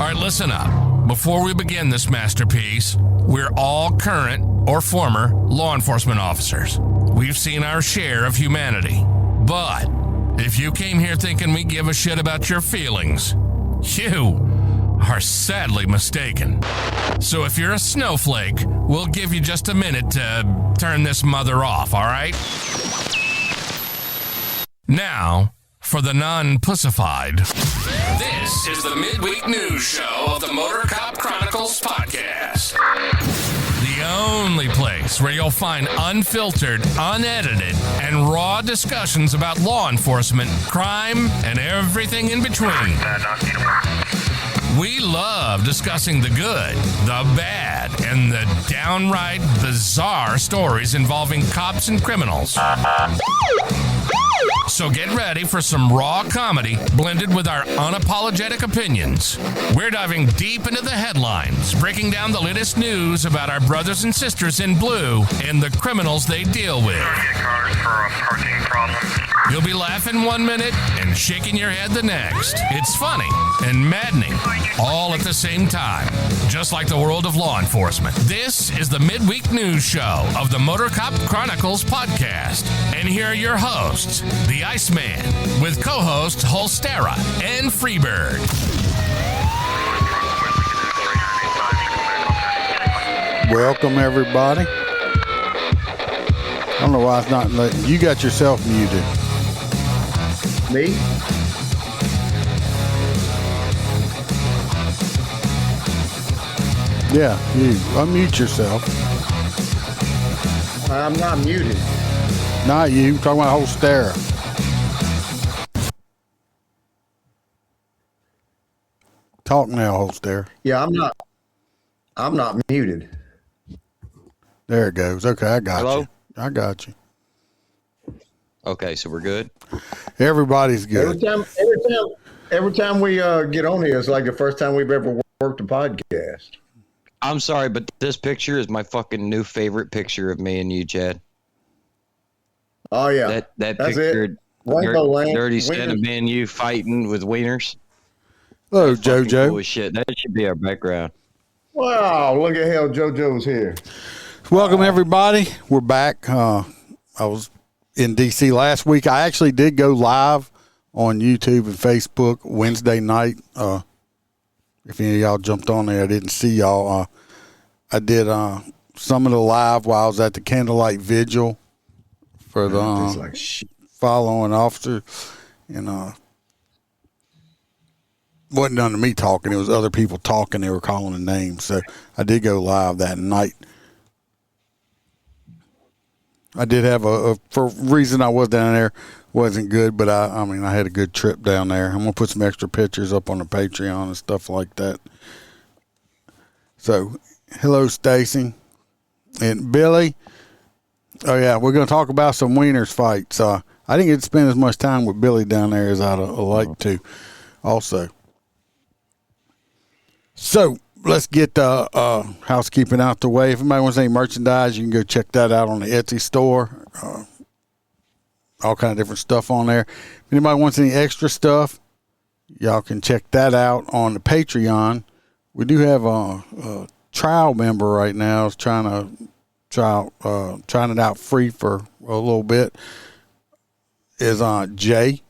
All right, listen up. Before we begin this masterpiece, we're all current or former law enforcement officers. We've seen our share of humanity. But if you came here thinking we give a shit about your feelings, you are sadly mistaken. So if you're a snowflake, we'll give you just a minute to turn this mother off, all right? Now, for the non-pussified. This is the midweek news show of the Motor Cop Chronicles podcast. The only place where you'll find unfiltered, unedited, and raw discussions about law enforcement, crime, and everything in between. We love discussing the good, the bad, and the downright bizarre stories involving cops and criminals. So get ready for some raw comedy blended with our unapologetic opinions. We're diving deep into the headlines, breaking down the latest news about our brothers and sisters in blue and the criminals they deal with. You'll be laughing 1 minute and shaking your head the next. It's funny and maddening, all at the same time, just like the world of law enforcement. This is the midweek news show of the Motor Cop Chronicles podcast. And here are your hosts, the Iceman, with co-hosts Holstera and Freebird. Welcome, everybody. I don't know why it's not letting you. Got yourself muted. Me? Yeah, you. Unmute yourself. I'm not muted. Not you. Talking about Holstera. Talk now, Holstera. Yeah, I'm not muted. There it goes. Okay, I got Hello? you. I got you. Okay, so we're good. Everybody's good. Every time we get on here, it's like the first time we've ever worked a podcast. I'm sorry, but this picture is my fucking new favorite picture of me and you, Chad. Oh yeah, That that's picture, it. Wango dirty Wieners. stand of me and you fighting with wieners. Hello, Fucking JoJo. Cool as shit. That should be our background. Wow, look at hell, JoJo's here. Welcome, everybody. We're back. I was in D.C. last week. I actually did go live on YouTube and Facebook Wednesday night. If any of y'all jumped on there, I didn't see y'all. I did some of the live while I was at the candlelight vigil for the following officer. And wasn't none of me talking. It was other people talking. They were calling the names. So I did go live that night. I did have for a reason I was down there, wasn't good, but I mean, I had a good trip down there. I'm going to put some extra pictures up on the Patreon and stuff like that. So, hello, Stacy and Billy. Oh, yeah, we're going to talk about some Wieners fights. I didn't get to spend as much time with Billy down there as I'd like to also. So, let's get housekeeping out the way. If anybody wants any merchandise, you can go check that out on the Etsy store. All kind of different stuff on there. If anybody wants any extra stuff, y'all can check that out on the Patreon. We do have a trial member right now is trying it out free for a little bit. Is Jay.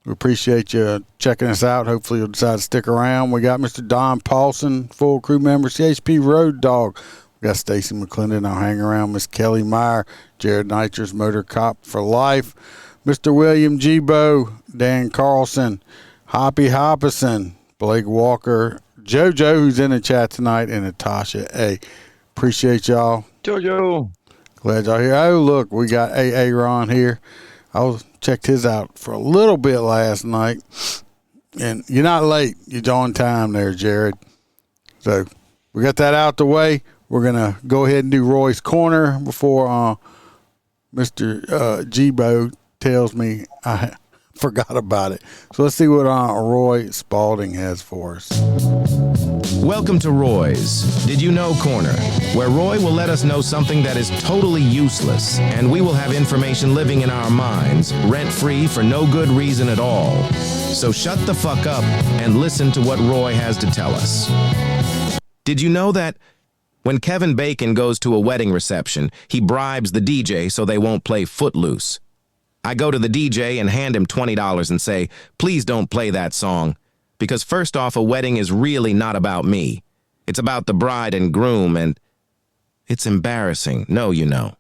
We appreciate you checking us out. Hopefully you'll decide to stick around. We got Mr. Don Paulson, full crew member, CHP Road Dog. We got Stacy McClendon. I'll hang around. Miss Kelly Meyer, Jared Nitrous, Motor Cop for Life. Mr. William Gbo, Dan Carlson, Hoppy Hoppison, Blake Walker, JoJo, who's in the chat tonight, and Natasha A. Appreciate y'all. JoJo. Glad y'all here. Oh, look, we got AA Ron here. I checked his out for a little bit last night. And you're not late. You're on time there, Jared. So we got that out the way. We're going to go ahead and do Roy's Corner before Mr. Gbo tells me I forgot about it. So let's see what Roy Spalding has for us. Welcome to Roy's Did You Know Corner, where Roy will let us know something that is totally useless, and we will have information living in our minds, rent-free for no good reason at all. So shut the fuck up and listen to what Roy has to tell us. Did you know that when Kevin Bacon goes to a wedding reception, he bribes the DJ so they won't play Footloose? I go to the DJ and hand him $20 and say, please don't play that song. Because first off, a wedding is really not about me. It's about the bride and groom, and it's embarrassing. No, you know.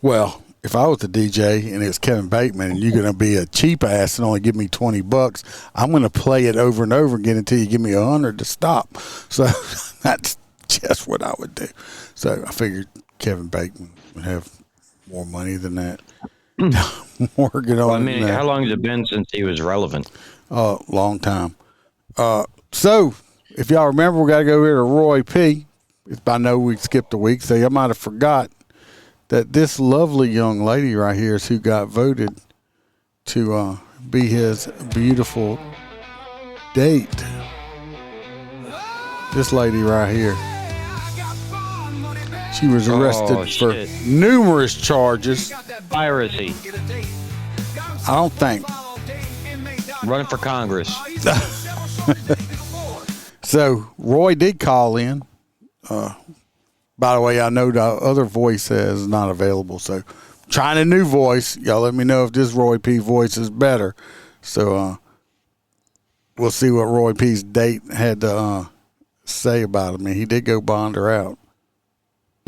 Well, if I was the DJ and it's Kevin Bateman and you're going to be a cheap ass and only give me $20, I'm going to play it over and over again until you give me $100 to stop. So that's just what I would do. So I figured Kevin Bateman would have more money than that. Morgan on Well, I mean, how long has it been since he was relevant? Long time. So if y'all remember, we got to go here to Roy P. I know we skipped a week, so y'all might have forgot that this lovely young lady right here is who got voted to be his beautiful date. This lady right here. She was arrested for numerous charges. Piracy. I don't think. Running for Congress. So Roy did call in. By the way, I know the other voice is not available, so trying a new voice. Y'all let me know if this Roy P voice is better. So we'll see what Roy P's date had to say about him. And he did go bond her out.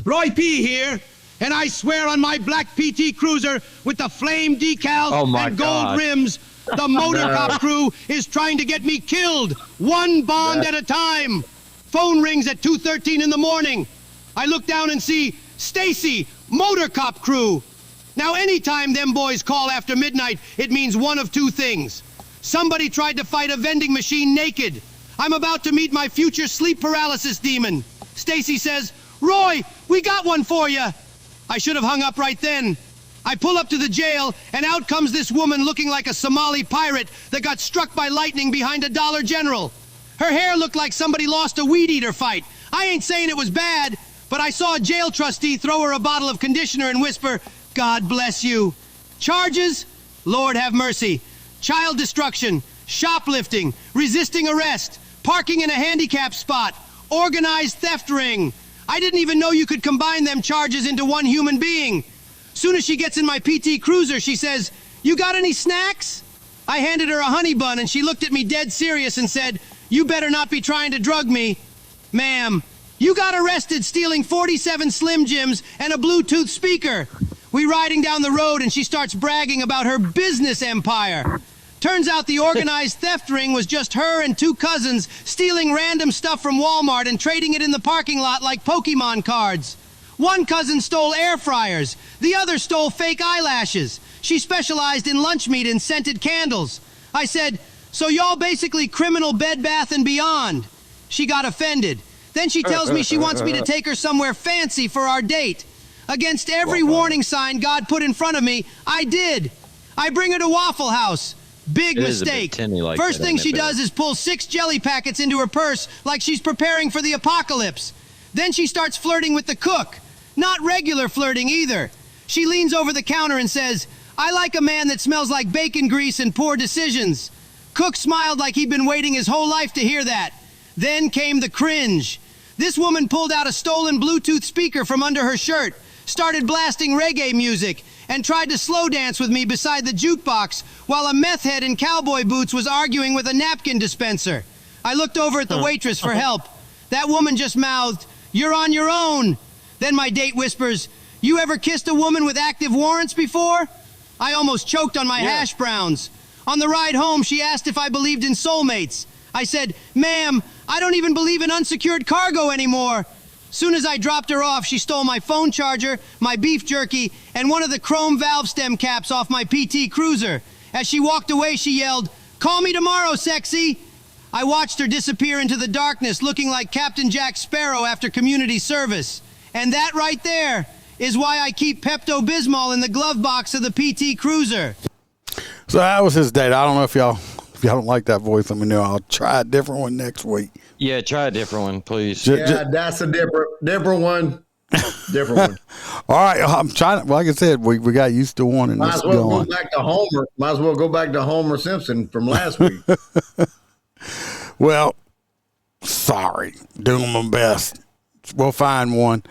Roy P. here, and I swear on my black PT Cruiser with the flame decals and gold rims, the Motor Cop crew is trying to get me killed, one bond at a time. Phone rings at 2:13 in the morning. I look down and see Stacy, Motor Cop crew. Now, anytime them boys call after midnight, it means one of two things. Somebody tried to fight a vending machine naked. I'm about to meet my future sleep paralysis demon. Stacy says, Roy, we got one for you. I should have hung up right then. I pull up to the jail, and out comes this woman looking like a Somali pirate that got struck by lightning behind a Dollar General. Her hair looked like somebody lost a weed eater fight. I ain't saying it was bad, but I saw a jail trustee throw her a bottle of conditioner and whisper, God bless you. Charges? Lord have mercy. Child destruction, shoplifting, resisting arrest, parking in a handicap spot, organized theft ring. I didn't even know you could combine them charges into one human being. Soon as she gets in my PT Cruiser, she says, you got any snacks? I handed her a honey bun and she looked at me dead serious and said, you better not be trying to drug me. Ma'am, you got arrested stealing 47 Slim Jims and a Bluetooth speaker. We riding down the road and she starts bragging about her business empire. Turns out the organized theft ring was just her and two cousins stealing random stuff from Walmart and trading it in the parking lot like Pokemon cards. One cousin stole air fryers. The other stole fake eyelashes. She specialized in lunch meat and scented candles. I said, so y'all basically criminal Bed Bath & Beyond. She got offended. Then she tells me she wants me to take her somewhere fancy for our date. Against every warning sign God put in front of me, I did. I bring her to Waffle House. Big mistake. First thing she does is pull 6 jelly packets into her purse like she's preparing for the apocalypse. Then she starts flirting with the cook. Not regular flirting either. She leans over the counter and says, I like a man that smells like bacon grease and poor decisions. Cook smiled like he'd been waiting his whole life to hear that. Then came the cringe. This woman pulled out a stolen Bluetooth speaker from under her shirt, started blasting reggae music, and tried to slow dance with me beside the jukebox while a meth head in cowboy boots was arguing with a napkin dispenser. I looked over at the waitress for help. That woman just mouthed, you're on your own. Then my date whispers, you ever kissed a woman with active warrants before? I almost choked on my hash browns. On the ride home, she asked if I believed in soulmates. I said, ma'am, I don't even believe in unsecured cargo anymore. Soon as I dropped her off, she stole my phone charger, my beef jerky, and one of the chrome valve stem caps off my PT Cruiser. As she walked away, she yelled, call me tomorrow, sexy. I watched her disappear into the darkness, looking like Captain Jack Sparrow after community service. And that right there is why I keep Pepto-Bismol in the glove box of the PT Cruiser. So that was his date. I don't know if y'all don't like that voice. Let me know. I'll try a different one next week. Yeah, try a different one, please. That's a different one. Different one. All right, I'm trying. Like I said, we got used to one, and Might as well go back to Homer. Might as well go back to Homer Simpson from last week. Well, sorry, doing my best. We'll find one.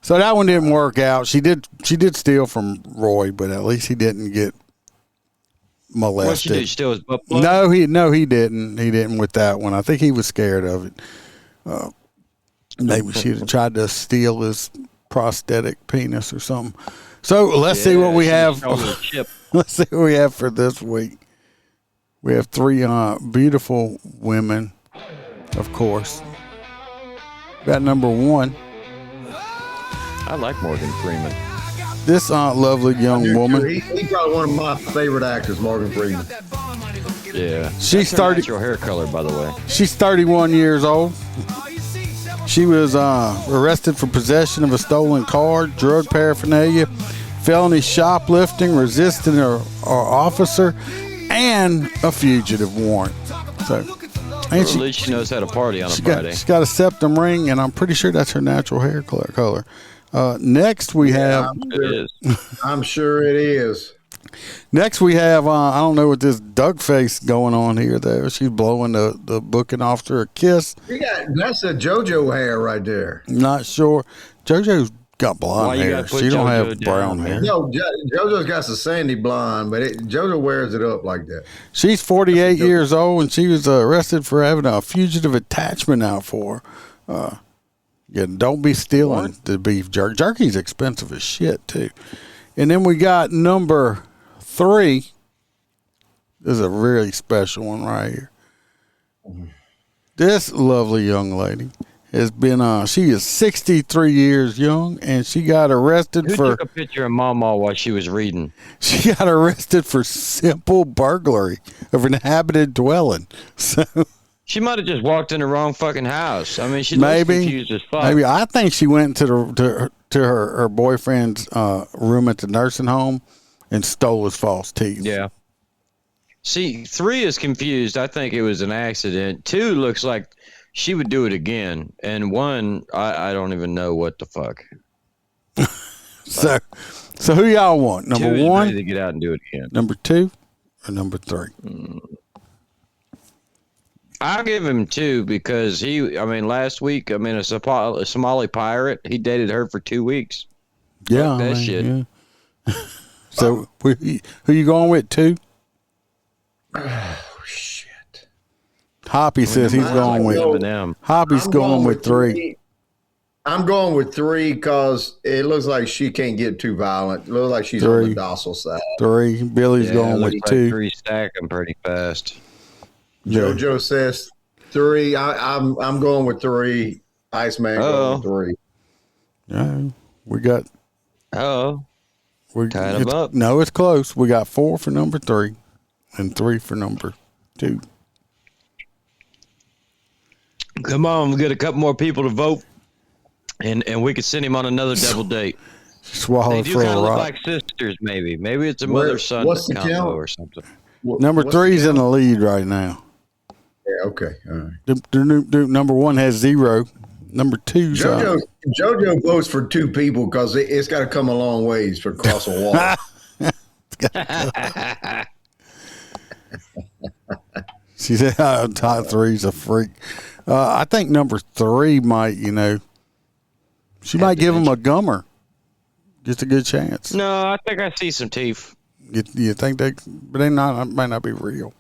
So that one didn't work out. She did steal from Roy, but at least he didn't get molested. What she did? Steal his butt plug? No, he didn't. He didn't with that one. I think he was scared of it. Maybe she tried to steal his prosthetic penis or something. So let's see what we have. Let's see what we have for this week. We have 3 beautiful women, of course. Got number 1. I like Morgan Freeman. This lovely young woman. He's probably one of my favorite actors, Morgan Freeman. Yeah. She's 30. Natural hair color, by the way. She's 31 years old. She was arrested for possession of a stolen car, drug paraphernalia, felony shoplifting, resisting an officer, and a fugitive warrant. So, and at least she knows how to party on a Friday. She's got a septum ring, and I'm pretty sure that's her natural hair color. Next, we have. I'm sure it is. Next, we have. I don't know what this duck face going on here. There, she's blowing the booking officer a kiss. That's a JoJo hair right there. Not sure. JoJo's got blonde hair. She don't have brown hair. No, JoJo's got some sandy blonde, but JoJo wears it up like that. She's 48 years old, and she was arrested for having a fugitive attachment out for her. Yeah, don't be stealing the beef jerky. Jerky's expensive as shit, too. And then we got number 3. This is a really special one right here. This lovely young lady has been, she is 63 years young, and she got arrested Who took a picture of Mama while she was reading? She got arrested for simple burglary of an inhabited dwelling. So she might have just walked in the wrong fucking house. I mean, she looks confused as fuck. Maybe I think she went to her boyfriend's room at the nursing home and stole his false teeth. Yeah. See, 3 is confused. I think it was an accident. 2 looks like she would do it again, and 1, I don't even know what the fuck. So who y'all want? Number 1 ready to get out and do it again. Number 2 or number 3? I'll give him 2 because last week, a Somali pirate, he dated her for 2 weeks. Yeah, that shit. Yeah. So who you going with? 2? Oh shit! Hoppy says he's going with them. Hoppy's going with 3. I'm going with 3 because it looks like she can't get too violent. It looks like she's on the docile side. 3. Billy's going with 2. Like 3 stacking pretty fast. JoJo says 3. I'm going with 3. Iceman going with 3. Yeah, we got. We're tying them up. No, it's close. We got 4 for number 3, and 3 for number 2. Come on, we get a couple more people to vote, and we could send him on another double date. Swallow they for do kind a of look rock. like sisters, maybe. Maybe it's a mother-son combo or something. Number 3's in the lead right now. Yeah, okay. All right. Number 1 has 0. Number 2's JoJo votes for 2 people because it's got to come a long ways for cross a wall. She said top 3's a freak. I think number 3 might, she might give him a gummer. Just a good chance. No, I think I see some teeth. You think but they might not be real.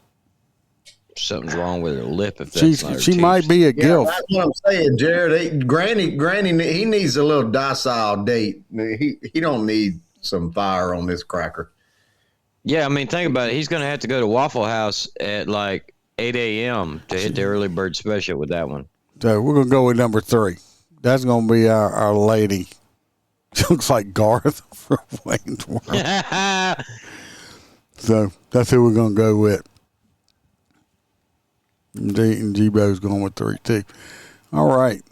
Something's wrong with her lip. If that's she might be a gilf. That's what I'm saying, Jared. Granny, he needs a little docile date. He don't need some fire on this cracker. Yeah, think about it. He's going to have to go to Waffle House at like 8 a.m. to hit the early bird special with that one. So we're going to go with number 3. That's going to be our lady. She looks like Garth from Wayne's World. So that's who we're going to go with. And G-Bo's going with 3 too. All right.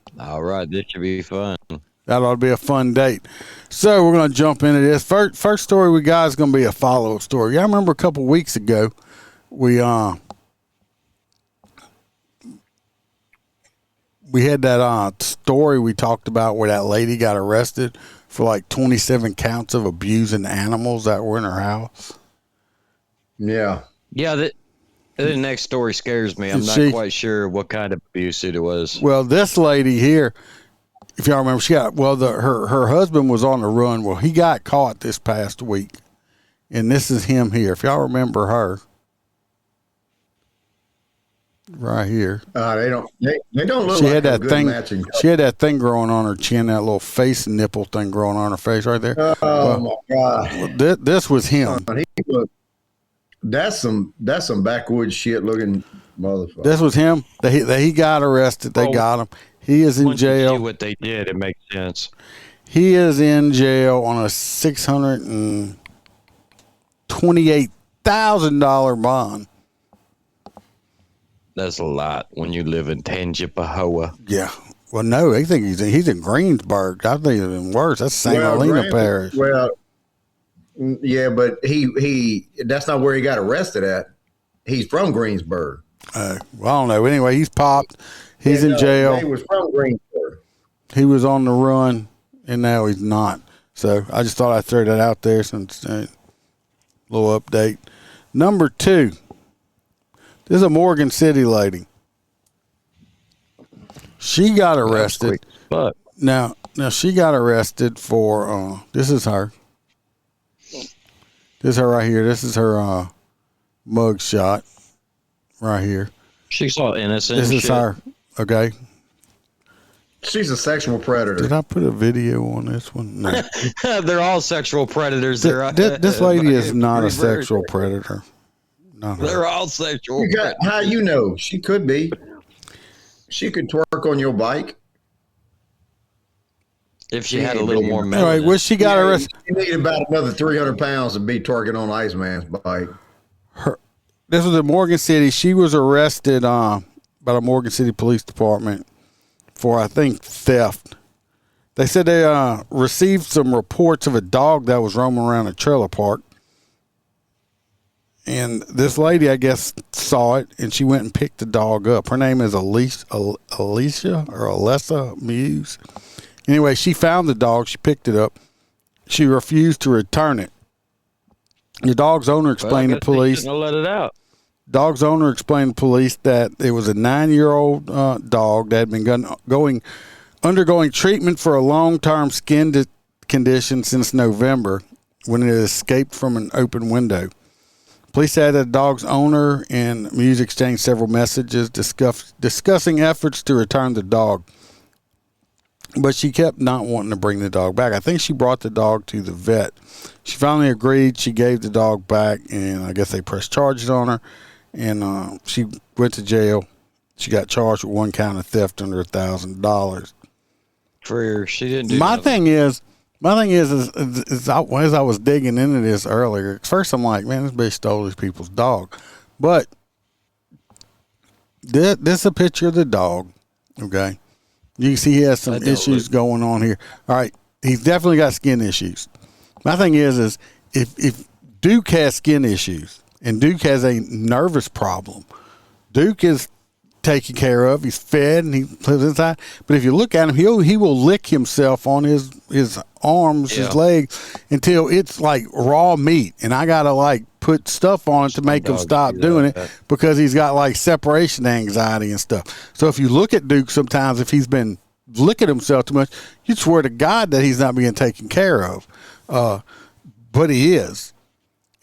This should be fun. That ought to be a fun date. So we're going to jump into this. First story we got is going to be a follow-up story. I remember a couple weeks ago, we had that story we talked about where that lady got arrested for like 27 counts of abusing animals that were in her house. Yeah. Yeah, the next story scares me. I'm not quite sure what kind of abuse it was. Well, this lady here, if y'all remember, her husband was on the run. Well, he got caught this past week, and this is him here. If y'all remember her, right here. They don't look. She like had that thing. Matching. She had that thing growing on her chin, that little face nipple thing growing on her face right there. Oh my God! Well, this was him. That's some backwoods shit looking motherfucker. This was him. He got arrested. They got him. He is in jail. You see what they did, it makes sense. He is in jail on a $628,000 bond. That's a lot when you live in Tangipahoa. Yeah. Well, no, they think he's in Greensburg. I think it's even worse. That's St. Helena Parish. Well, yeah, but he that's not where he got arrested at. He's from Greensburg. Well, I don't know. Anyway, he's popped. He's in jail. He was from Greensburg. He was on the run, and now he's not. So I just thought I'd throw that out there since little update. Number 2. This is a Morgan City lady. She got arrested. Now she got arrested for this is her. This is her right here. This is her mug shot right here. She's all innocent. This is her. Okay. She's a sexual predator. Did I put a video on this one? No. They're all sexual predators. This lady is not a sexual predator. They're all sexual. How you know? She could be. She could twerk on your bike. If she had a little more melanin. All right, well, she got arrested. She needed about another 300 pounds to be twerking on Iceman's bike. This was in Morgan City. She was arrested by the Morgan City Police Department for, I think, theft. They said they received some reports of a dog that was roaming around a trailer park. And this lady, I guess, saw it, and she went and picked the dog up. Her name is Alicia Muse. Anyway, she found the dog. She picked it up. She refused to return it. The dog's owner explained to police. Let it out. Dog's owner explained to police that it was a 9-year-old dog that had been undergoing treatment for a long-term skin condition since November when it escaped from an open window. Police said that the dog's owner and Muse exchanged several messages discussing efforts to return the dog. But she kept not wanting to bring the dog back. I think she brought the dog to the vet. She finally agreed. She gave the dog back, and I guess they pressed charges on her. And she went to jail. She got charged with 1 count of theft under $1,000. She didn't do My nothing. thing is, as I was digging into this earlier, at first I'm like, man, this bitch stole these people's dog. But this is a picture of the dog, okay? You can see he has some issues going on here. All right, he's definitely got skin issues. My thing is if Duke has skin issues and Duke has a nervous problem, Duke is taken care of. He's fed and he lives inside. But if you look at him, he will lick himself on his arms, his legs until it's like raw meat, and I gotta like put stuff on it to make him stop doing it because he's got like separation anxiety and stuff. So if you look at Duke sometimes, if he's been licking himself too much, you'd swear to God that he's not being taken care of. But he is.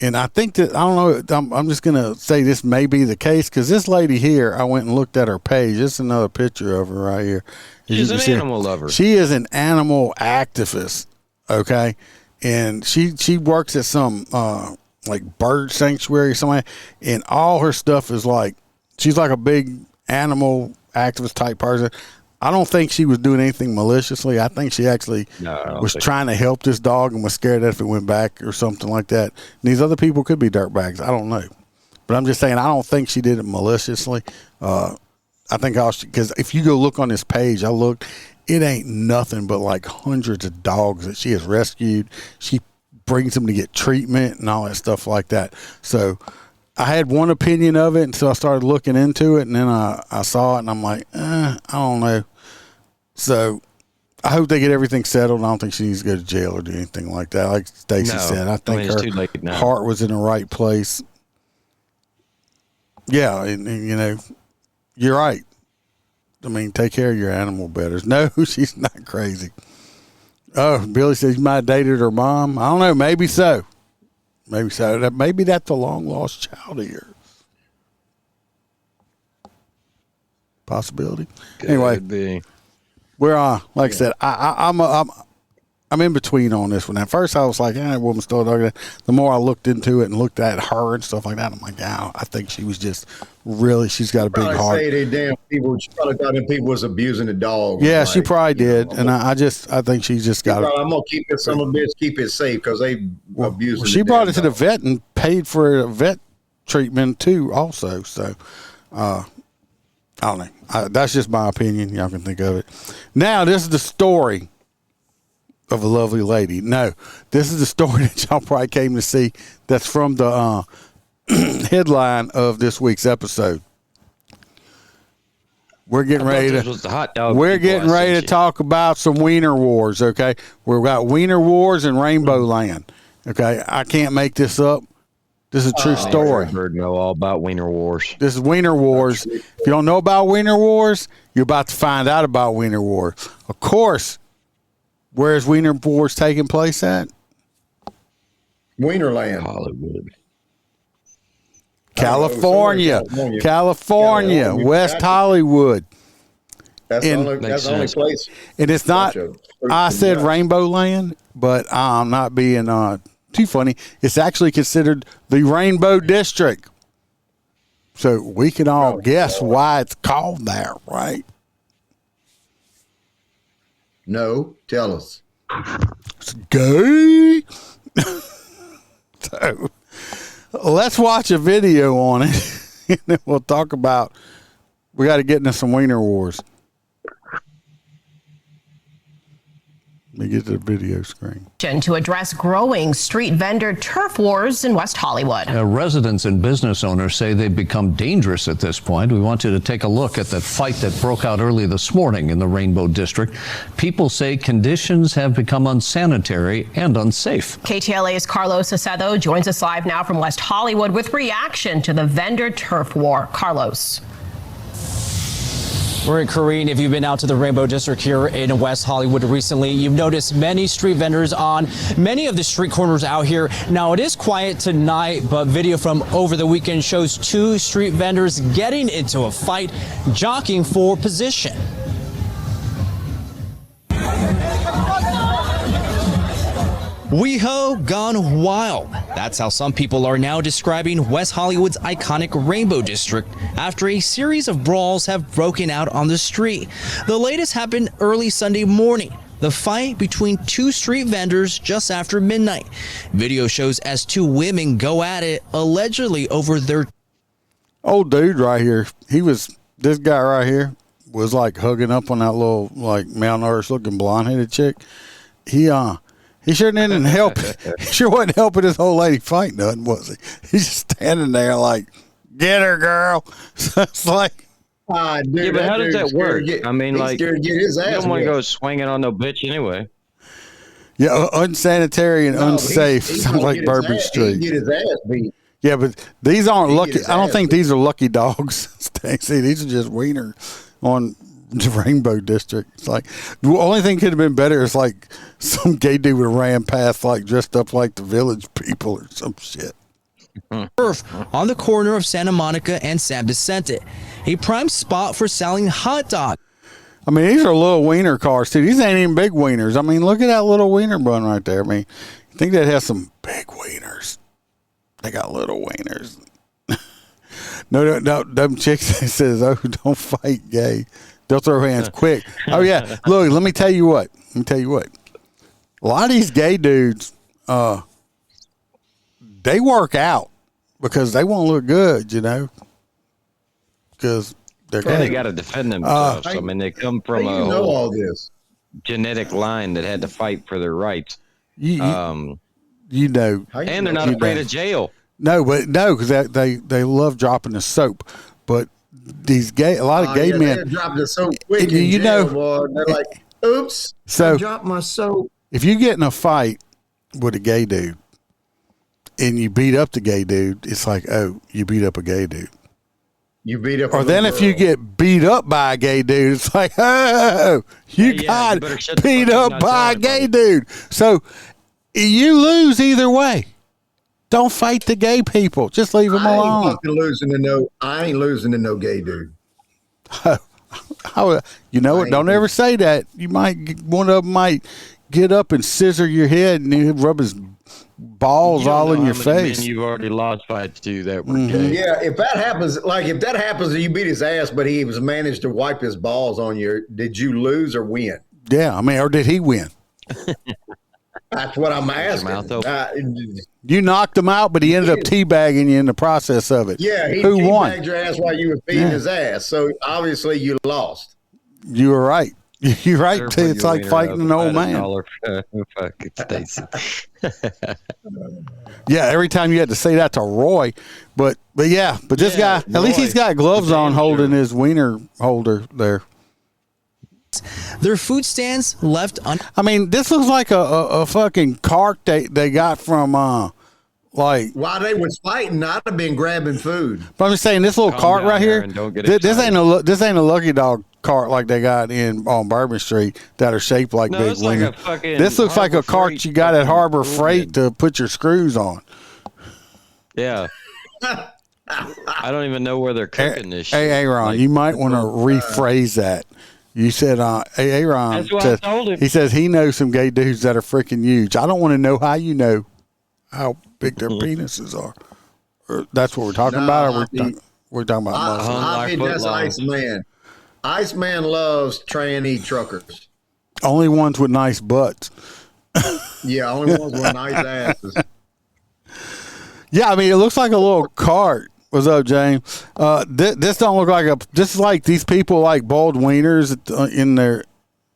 And I think that, I don't know, I'm just going to say this may be the case because this lady here, I went and looked at her page. This is another picture of her right here. She's an animal lover. She is an animal activist, okay? And she works at some like bird sanctuary or something, and all her stuff is like, she's like a big animal activist type person. I don't think she was doing anything maliciously. I think she actually was trying to help this dog and was scared that if it went back or something like that. And these other people could be dirtbags. I don't know. But I'm just saying, I don't think she did it maliciously. I think because if you go look on this page, I looked, it ain't nothing but like hundreds of dogs that she has rescued. She brings them to get treatment and all that stuff like that. So I had one opinion of it until I started looking into it, and then I saw it, and I'm like, I don't know. So I hope they get everything settled. I don't think she needs to go to jail or do anything like that. Like Stacy said, I think it's too late now. her heart was in the right place. Yeah, and you're right. I mean, take care of your animal better. No, she's not crazy. Oh, Billy says you might have dated her mom. I don't know. Maybe so. Maybe so. Maybe that's a long-lost child of yours. Possibility. Could anyway, be. we're like I said, I'm in between on this one. At first, I was like, that woman stole a dog. The more I looked into it and looked at her and stuff like that, I'm like, I think she was just really, she's got a big heart. Say they damn people. She probably thought them people was abusing the dog. Yeah, like, she probably did, and I think she just got. I'm gonna keep it. Some of bitch keep it safe because they abusing. She brought it to the vet and paid for a vet treatment too, also. So, I don't know. That's just my opinion. Y'all can think of it. Now, this is the story of a lovely lady. No, this is the story that y'all probably came to see. That's from the headline of this week's episode. We're getting ready to talk about some Wiener Wars. Okay, we've got Wiener Wars and Rainbow Land. Okay, I can't make this up. This is a true story. I've heard know all about Wiener Wars. This is Wiener Wars. If you don't know about Wiener Wars, you're about to find out about Wiener Wars. Of course, where's Wiener Wars taking place at? Wienerland, Hollywood, California, West Hollywood. That's the only place. And it's not. I said Rainbow Land, but I'm not being too funny. It's actually considered the Rainbow District. So we can all guess why it's called that, right? No, tell us. It's gay. So let's watch a video on it, and then we'll talk about. We got to get into some Wiener Wars. Let me get to the video screen. To address growing street vendor turf wars in West Hollywood. Residents and business owners say they've become dangerous at this point. We want you to take a look at the fight that broke out early this morning in the Rainbow District. People say conditions have become unsanitary and unsafe. KTLA's Carlos Acedo joins us live now from West Hollywood with reaction to the vendor turf war. Carlos. We're in Corrine. If you've been out to the Rainbow District here in West Hollywood recently, you've noticed many street vendors on many of the street corners out here. Now, it is quiet tonight, but video from over the weekend shows two street vendors getting into a fight, jockeying for position. WeHo gone wild. That's how some people are now describing West Hollywood's iconic Rainbow District after a series of brawls have broken out on the street. The latest happened early Sunday morning. The fight between two street vendors just after midnight. Video shows as two women go at it, allegedly over their... Old dude right here. This guy right here was like hugging up on that little like malnourished looking blonde-headed chick. He sure didn't help. He sure wasn't helping this old lady fight nothing, was he? He's just standing there like, get her, girl. So it's like, dude, yeah, but how does that work? I mean, like, you don't want to go swinging on no bitch anyway. Yeah, unsanitary and unsafe. Sounds like Bourbon Street. Get his ass beat. Yeah, but these aren't lucky. I don't think these are lucky dogs, Stacey. These are just wiener on the Rainbow District. It's like the only thing could have been better is like some gay dude would have ran past like dressed up like the Village People or some shit. On the corner of Santa Monica and San Vicente, a prime spot for selling hot dogs. I mean, these are little wiener cars too. These ain't even big wieners. I mean, look at that little wiener bun right there. I mean, you think that has some big wieners? They got little wieners. No, them chicks says, "Oh, don't fight gay. They'll throw hands quick." Oh yeah, look. Let me tell you what. A lot of these gay dudes, they work out because they want to look good, you know. Because they're gay. They got to defend themselves. I mean, they come from all this. genetic line that had to fight for their rights. You know, And they're not afraid of jail. No, because they love dropping the soap. But these a lot of gay men drop the soap quick. You know, boy. They're like, "Oops, so I dropped my soap." If you get in a fight with a gay dude and you beat up the gay dude, it's like, oh, you beat up a gay dude. You beat up. Or then if you get beat up by a gay dude, it's like, oh, you got beat up by a gay dude. So you lose either way. Don't fight the gay people. Just leave them alone. I ain't losing to no gay dude. You know what? Don't ever say that. You might, one of them might get up and scissor your head and he'll rub his balls all in your face. You've already lost fights to that were gay. Yeah, if that happens, and you beat his ass, but he was managed to wipe his balls on you, did you lose or win? Yeah, I mean, or did he win? That's what I'm asking. You knocked him out, but he ended up teabagging you in the process of it. Yeah, he Who won? teabagged your ass while you were beating his ass. So obviously you lost. You were right. You're right. It's like fighting an old man. Yeah, every time you had to say that to Roy, but this guy, at least he's got gloves on holding his wiener holder there. Their food stands left I mean, this looks like a fucking cart they got from like while they was fighting, I'd have been grabbing food. But I'm just saying, this little cart right here, this ain't a Lucky Dog cart like they got on Bourbon Street that are shaped like big wiener. This looks like a cart you got at Harbor Freight to put your screws on. Yeah. I don't even know where they're cooking this shit. Hey, Aaron, you might want to rephrase that. You said, Aaron, that's what I told him. He says he knows some gay dudes that are freaking huge. I don't want to know how you know how big their penises are. Or that's what we're talking about? Or we're talking about muscles? I mean, that's Iceman. Iceman loves tranny truckers. Only ones with nice butts. Yeah, only ones with nice asses. Yeah, I mean, it looks like a little cart. What's up, James? This don't look like this is like these people like boiled wieners in their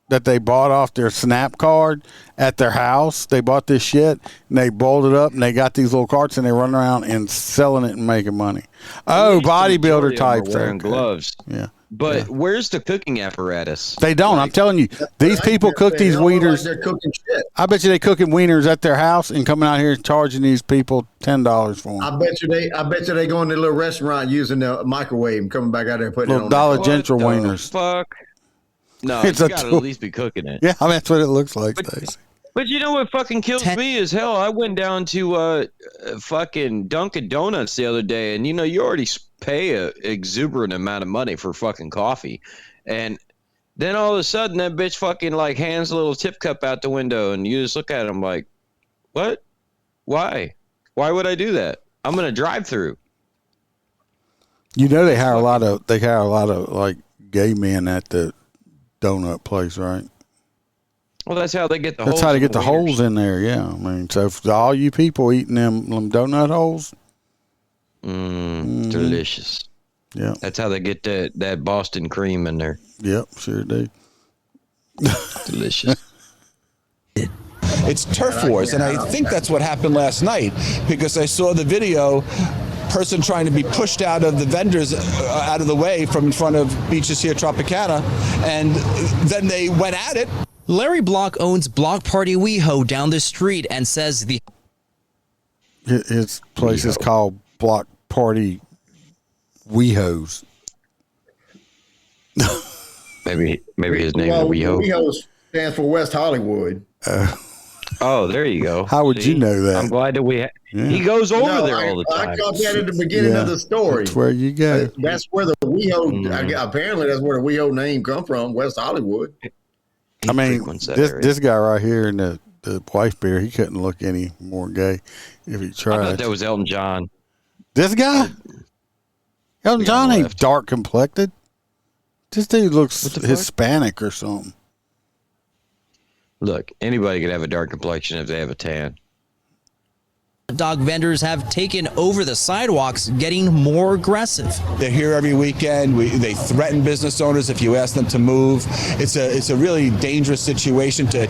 that they bought off their Snap card at their house. They bought this shit and they boiled it up and they got these little carts and they run around and selling it and making money. Oh, bodybuilder types wearing gloves. Yeah. But where's the cooking apparatus? They don't. I'm telling you, these people cook these wieners. They're cooking shit. I bet you they cooking wieners at their house and coming out here and charging these people $10 for them. I bet you they go in the little restaurant using the microwave and coming back out there and putting little it on Dollar General wieners. Fuck. No, It's you a got to tool. at least be cooking it. Yeah, I mean, that's what it looks like, Stacey. But you know what fucking kills me is hell. I went down to fucking Dunkin' Donuts the other day, and you already pay a exuberant amount of money for fucking coffee, and then all of a sudden that bitch fucking like hands a little tip cup out the window, and you just look at him like, what? Why would I do that? I'm gonna drive through. You know they hire a lot of like gay men at the donut place, right? Well, that's how they get the. That's holes how they in get the wieners. holes in there. Yeah, I mean, so for all you people eating them donut holes, delicious. Yeah, that's how they get that Boston cream in there. Yep, sure do. Delicious. It's turf wars, and I think that's what happened last night because I saw the video. Person trying to be pushed out of the vendors out of the way from in front of Beaches here Tropicana, and then they went at it. Larry Block owns Block Party WeHo down the street and says his place is called Block Party WeHos. maybe his name is WeHo. WeHo stands for West Hollywood. Oh, there you go. How would you know that? I'm glad that he goes over there all the time. I caught that at the beginning of the story. That's where you go. That's where the WeHo, apparently that's where the WeHo name come from, West Hollywood. I mean, this guy right here in the wife beater, he couldn't look any more gay if he tried. I thought that was Elton John. This guy? Elton John ain't dark complected. This dude looks Hispanic or something. Look, anybody could have a dark complexion if they have a tan. Dog vendors have taken over the sidewalks, getting more aggressive. They're here every weekend. They threaten business owners if you ask them to move. It's a really dangerous situation to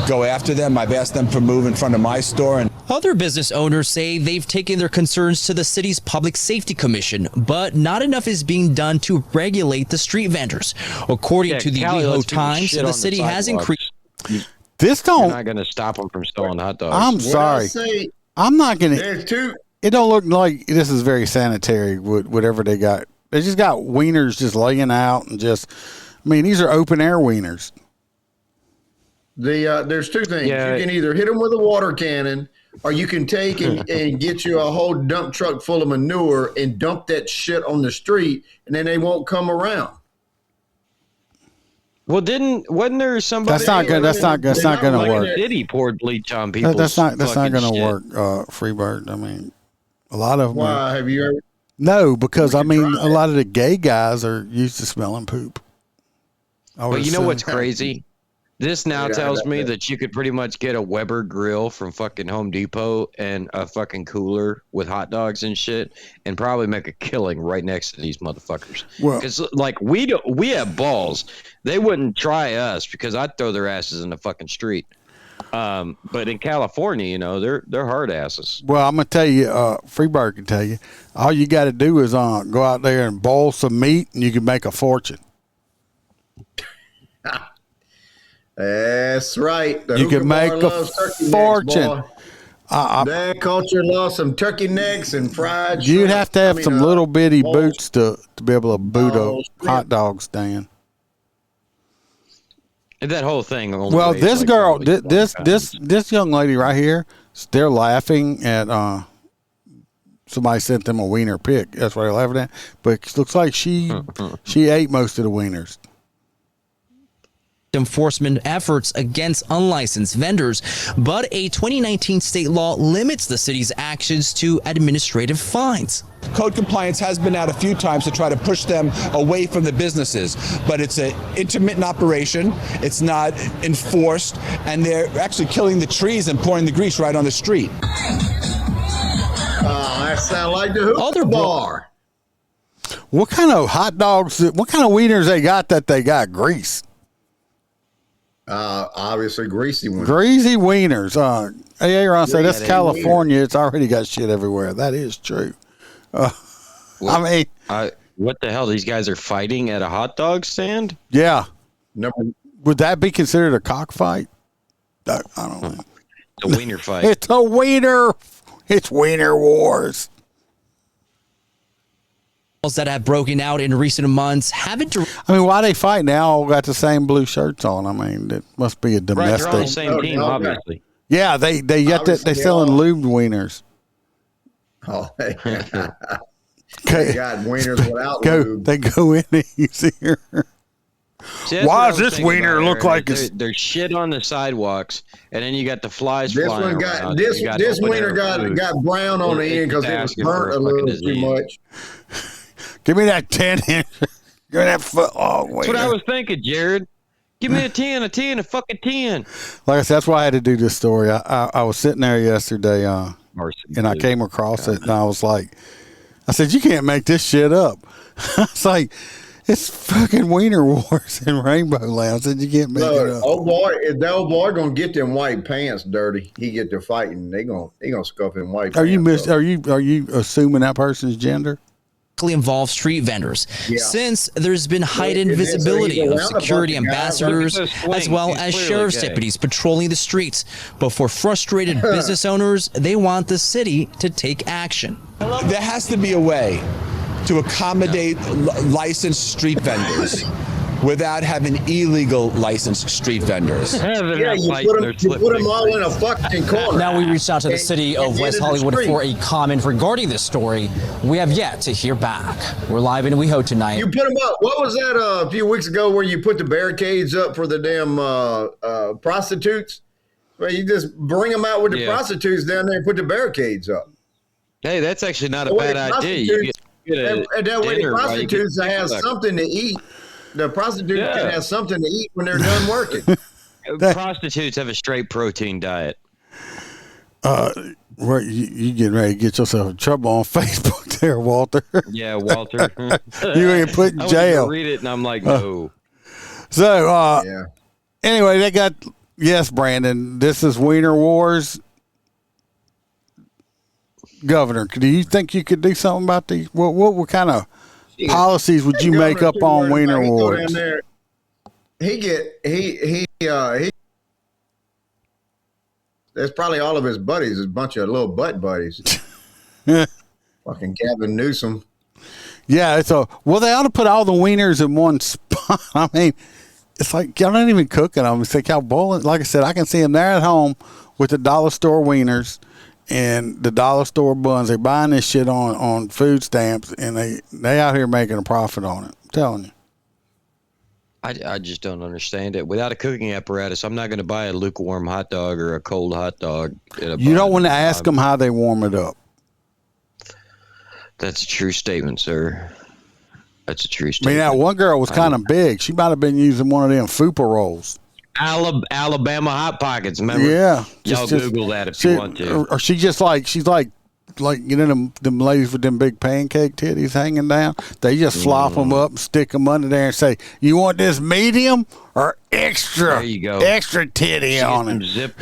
go after them. I've asked them to move in front of my store. And other business owners say they've taken their concerns to the city's Public Safety Commission, but not enough is being done to regulate the street vendors. According to the WeHo Times, the city has increased. This don't. You're not going to stop them from selling hot dogs. I'm sorry. I'm not going to. It don't look like this is very sanitary, whatever they got. They just got wieners just laying out and just, I mean, these are open air wieners. There's two things. Yeah. You can either hit them with a water cannon, or you can take and get you a whole dump truck full of manure and dump that shit on the street, and then they won't come around. Well, wasn't there somebody? That's not good. That's not going to work. City poured bleach on people. That's not going to work. Freebird. I mean, a lot of them. Why have you ever? No, because I mean, a lot of the gay guys are used to smelling poop. But you know what's crazy? This now tells me that you could pretty much get a Weber grill from fucking Home Depot and a fucking cooler with hot dogs and shit, and probably make a killing right next to these motherfuckers. Because like we have balls. They wouldn't try us because I'd throw their asses in the fucking street. But in California, you know, they're hard asses. Well, I'm gonna tell you, Freebird can tell you, all you got to do is go out there and boil some meat, and you can make a fortune. That's right. You can make a fortune. That culture lost some turkey necks and fried. You'd have to have some little bitty boots to be able to boot a hot dog stand. That whole thing. Well, this girl, this young lady right here, they're laughing at. Somebody sent them a wiener pic. That's what they're laughing at. But it looks like she ate most of the wieners. Enforcement efforts against unlicensed vendors, but a 2019 state law limits the city's actions to administrative fines. Code compliance has been out a few times to try to push them away from the businesses, but it's an intermittent operation. It's not enforced, and they're actually killing the trees and pouring the grease right on the street. That sounds like the hookah bar. What kind of hot dogs? What kind of wieners they got that they got grease? Obviously greasy ones. Greasy wieners. Aaron said that's California. It's already got shit everywhere. That is true. I mean, what the hell? These guys are fighting at a hot dog stand? Yeah. Would that be considered a cockfight? I don't know. It's a wiener fight. It's a wiener. It's Wiener Wars. That have broken out in recent months haven't. I mean, why they fight now? All got the same blue shirts on. I mean, it must be a domestic. Right, they're on the same team, obviously. Yeah, they selling lubed wieners. Oh, they got wieners without lube. They go in easier. Why does this wiener look like there's shit on the sidewalks, and then you got the flies this flying one got around. This wiener got brown on the end because it was burnt a little too much. Give me that 10-inch. Give me that foot long wiener. That's what I was thinking, Jared. Give me a 10, a fucking 10. Like I said, that's why I had to do this story. I was sitting there yesterday, and I came across it, and I was like, I said, you can't make this shit up. I was like, it's fucking Wiener Wars in Rainbow Land. I said, you can't make it up. If that old boy gonna get them white pants dirty, he get to fighting. They gonna scuff him white. Are you assuming that person's gender? Involve street vendors, since there's been heightened visibility of security ambassadors as well as sheriff's deputies patrolling the streets. But for frustrated business owners, they want the city to take action. There has to be a way to accommodate licensed street vendors without having illegal licensed street vendors. You put them all in a fucking corner. Now we reached out to the city of West Hollywood for a comment regarding this story. We have yet to hear back. We're live in WeHo tonight. You put them up. What was that a few weeks ago where you put the barricades up for the damn prostitutes? Well, you just bring them out with the prostitutes down there and put the barricades up. Hey, that's actually not a bad idea. That way the prostitutes have something to eat. The prostitutes can have something to eat when they're done working. Prostitutes have a straight protein diet. Where you getting ready to get yourself in trouble on Facebook there, Walter? Yeah, Walter. You ain't put in jail. I read it and I'm like, no. So, Yeah. Anyway, they got, yes, Brandon, this is Wiener Wars. Governor, do you think you could do something about these? What kind of policies would you make up on Wiener Wars? That's probably all of his buddies, a bunch of little butt buddies. Fucking Gavin Newsom. Yeah, they ought to put all the wieners in one spot. I mean, it's like y'all not even cooking them. It's like how boiling. Like I said, I can see them there at home with the dollar store wieners and the dollar store buns. They're buying this shit on food stamps, and they out here making a profit on it. I'm telling you. I just don't understand it. Without a cooking apparatus, I'm not going to buy a lukewarm hot dog or a cold hot dog. You don't want to ask them how they warm it up. That's a true statement, sir. That's a true statement. I mean, that one girl was kind of big. She might have been using one of them fupa rolls. Alabama Hot Pockets, remember? Yeah. Y'all Google that if you want to. Or she's like, you know, them ladies with them big pancake titties hanging down. They just flop them up and stick them under there and say, "You want this medium or extra?" There you go. Extra titty on it.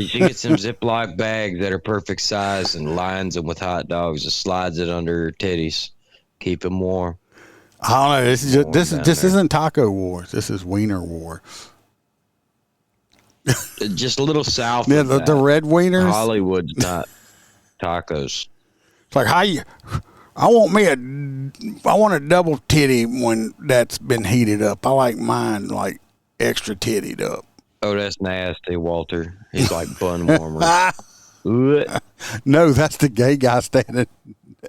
She gets some Ziploc bags that are perfect size and lines them with hot dogs and slides it under her titties. Keep them warm. I don't know. This isn't Taco Wars. This is Wiener War. Just a little south. Yeah, of the red wieners. Hollywood's not tacos. It's like I want a double titty when that's been heated up. I like mine like extra tittied up. Oh, that's nasty, Walter. He's like bun warmer. No, that's the gay guy standing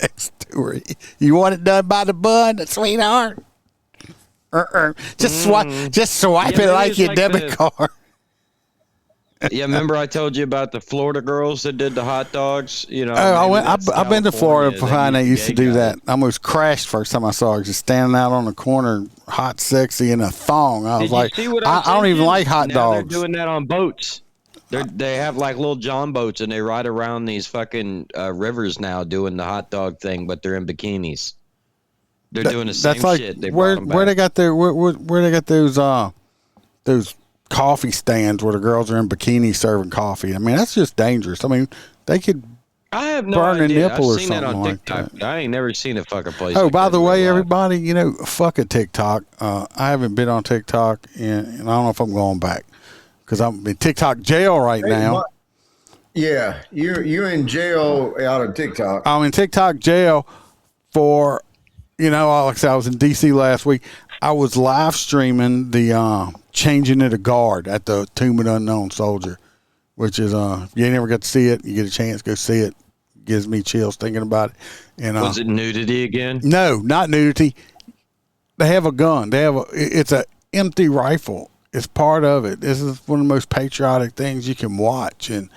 next to her. You want it done by the bun, sweetheart? Just swipe it like your debit card. Yeah, remember I told you about the Florida girls that did the hot dogs? You know, I've been to Florida for fine. They used to do that. I almost crashed first time I saw her, just standing out on the corner, hot, sexy, in a thong. I was like, I don't even like hot dogs. They're doing that on boats. They have like little John boats, and they ride around these fucking rivers now doing the hot dog thing, but they're in bikinis. They're doing the same shit. They where they got those coffee stands where the girls are in bikinis serving coffee. I mean, that's just dangerous. I mean, they could burn a nipple or something like that. I ain't never seen a fucking place. Oh, by the way, everybody, fuck a TikTok. I haven't been on TikTok, and I don't know if I'm going back because I'm in TikTok jail right now. Yeah, you're in jail out of TikTok. I'm in TikTok jail for, like I said, I was in D.C. last week. I was live streaming the changing of the guard at the Tomb of the Unknown Soldier, which is if you ain't never got to see it, you get a chance, go see it. Gives me chills thinking about it. And was it nudity again? No, not nudity. They have a gun. It's an empty rifle. It's part of it. This is one of the most patriotic things you can watch. And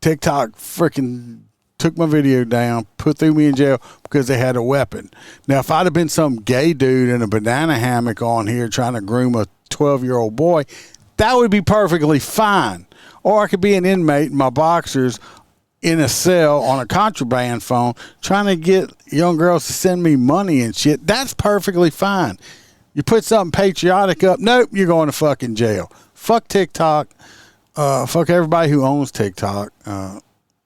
TikTok freaking took my video down, threw me in jail because they had a weapon. Now, if I'd have been some gay dude in a banana hammock on here trying to groom a 12-year-old boy, that would be perfectly fine. Or I could be an inmate in my boxers in a cell on a contraband phone trying to get young girls to send me money and shit. That's perfectly fine. You put something patriotic up, nope, you're going to fucking jail. Fuck TikTok. Fuck everybody who owns TikTok.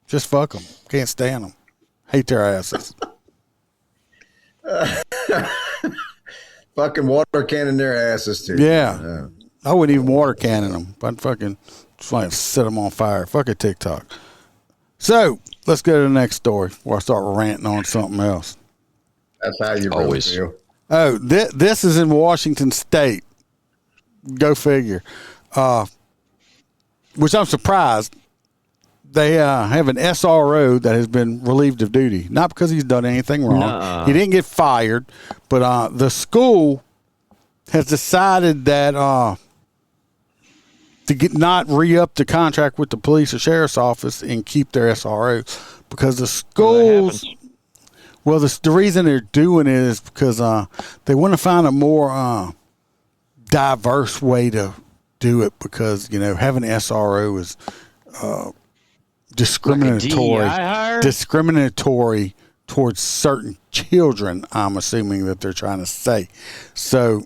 Just fuck them. Can't stand them. Hate their asses. Fucking water cannon their asses too. Yeah. I wouldn't even water cannon them. I'd fucking just like set them on fire. Fuck a TikTok. So let's go to the next story before I start ranting on something else. That's how you really feel. Oh, this is in Washington State. Go figure. Which I'm surprised. They have an SRO that has been relieved of duty. Not because he's done anything wrong. Nuh-uh. He didn't get fired. But the school has decided that to not re-up the contract with the police or sheriff's office and keep their SRO. Because the schools... Well, the reason they're doing it is because they want to find a more diverse way to do it because, having an SRO is... discriminatory towards certain children. I'm assuming that they're trying to say. So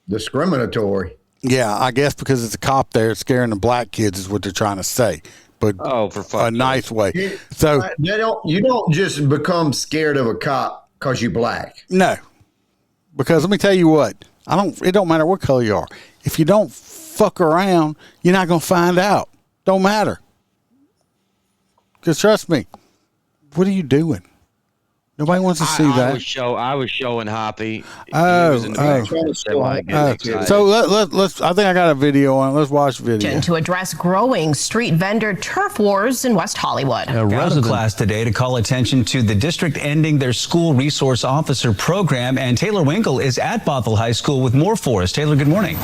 discriminatory. Yeah, I guess because it's a cop there scaring the black kids is what they're trying to say. But for a nice way. So you don't just become scared of a cop because you black. No, because let me tell you what, it don't matter what color you are. If you don't fuck around, you're not gonna find out. Don't matter. Because trust me, what are you doing? Nobody wants to see that. I was showing Hoppy. So let's. I think I got a video on. Let's watch the video. To address growing street vendor turf wars in West Hollywood. A resident class today to call attention to the district ending their school resource officer program. And Taylor Winkle is at Bothell High School with more for us. Taylor, good morning.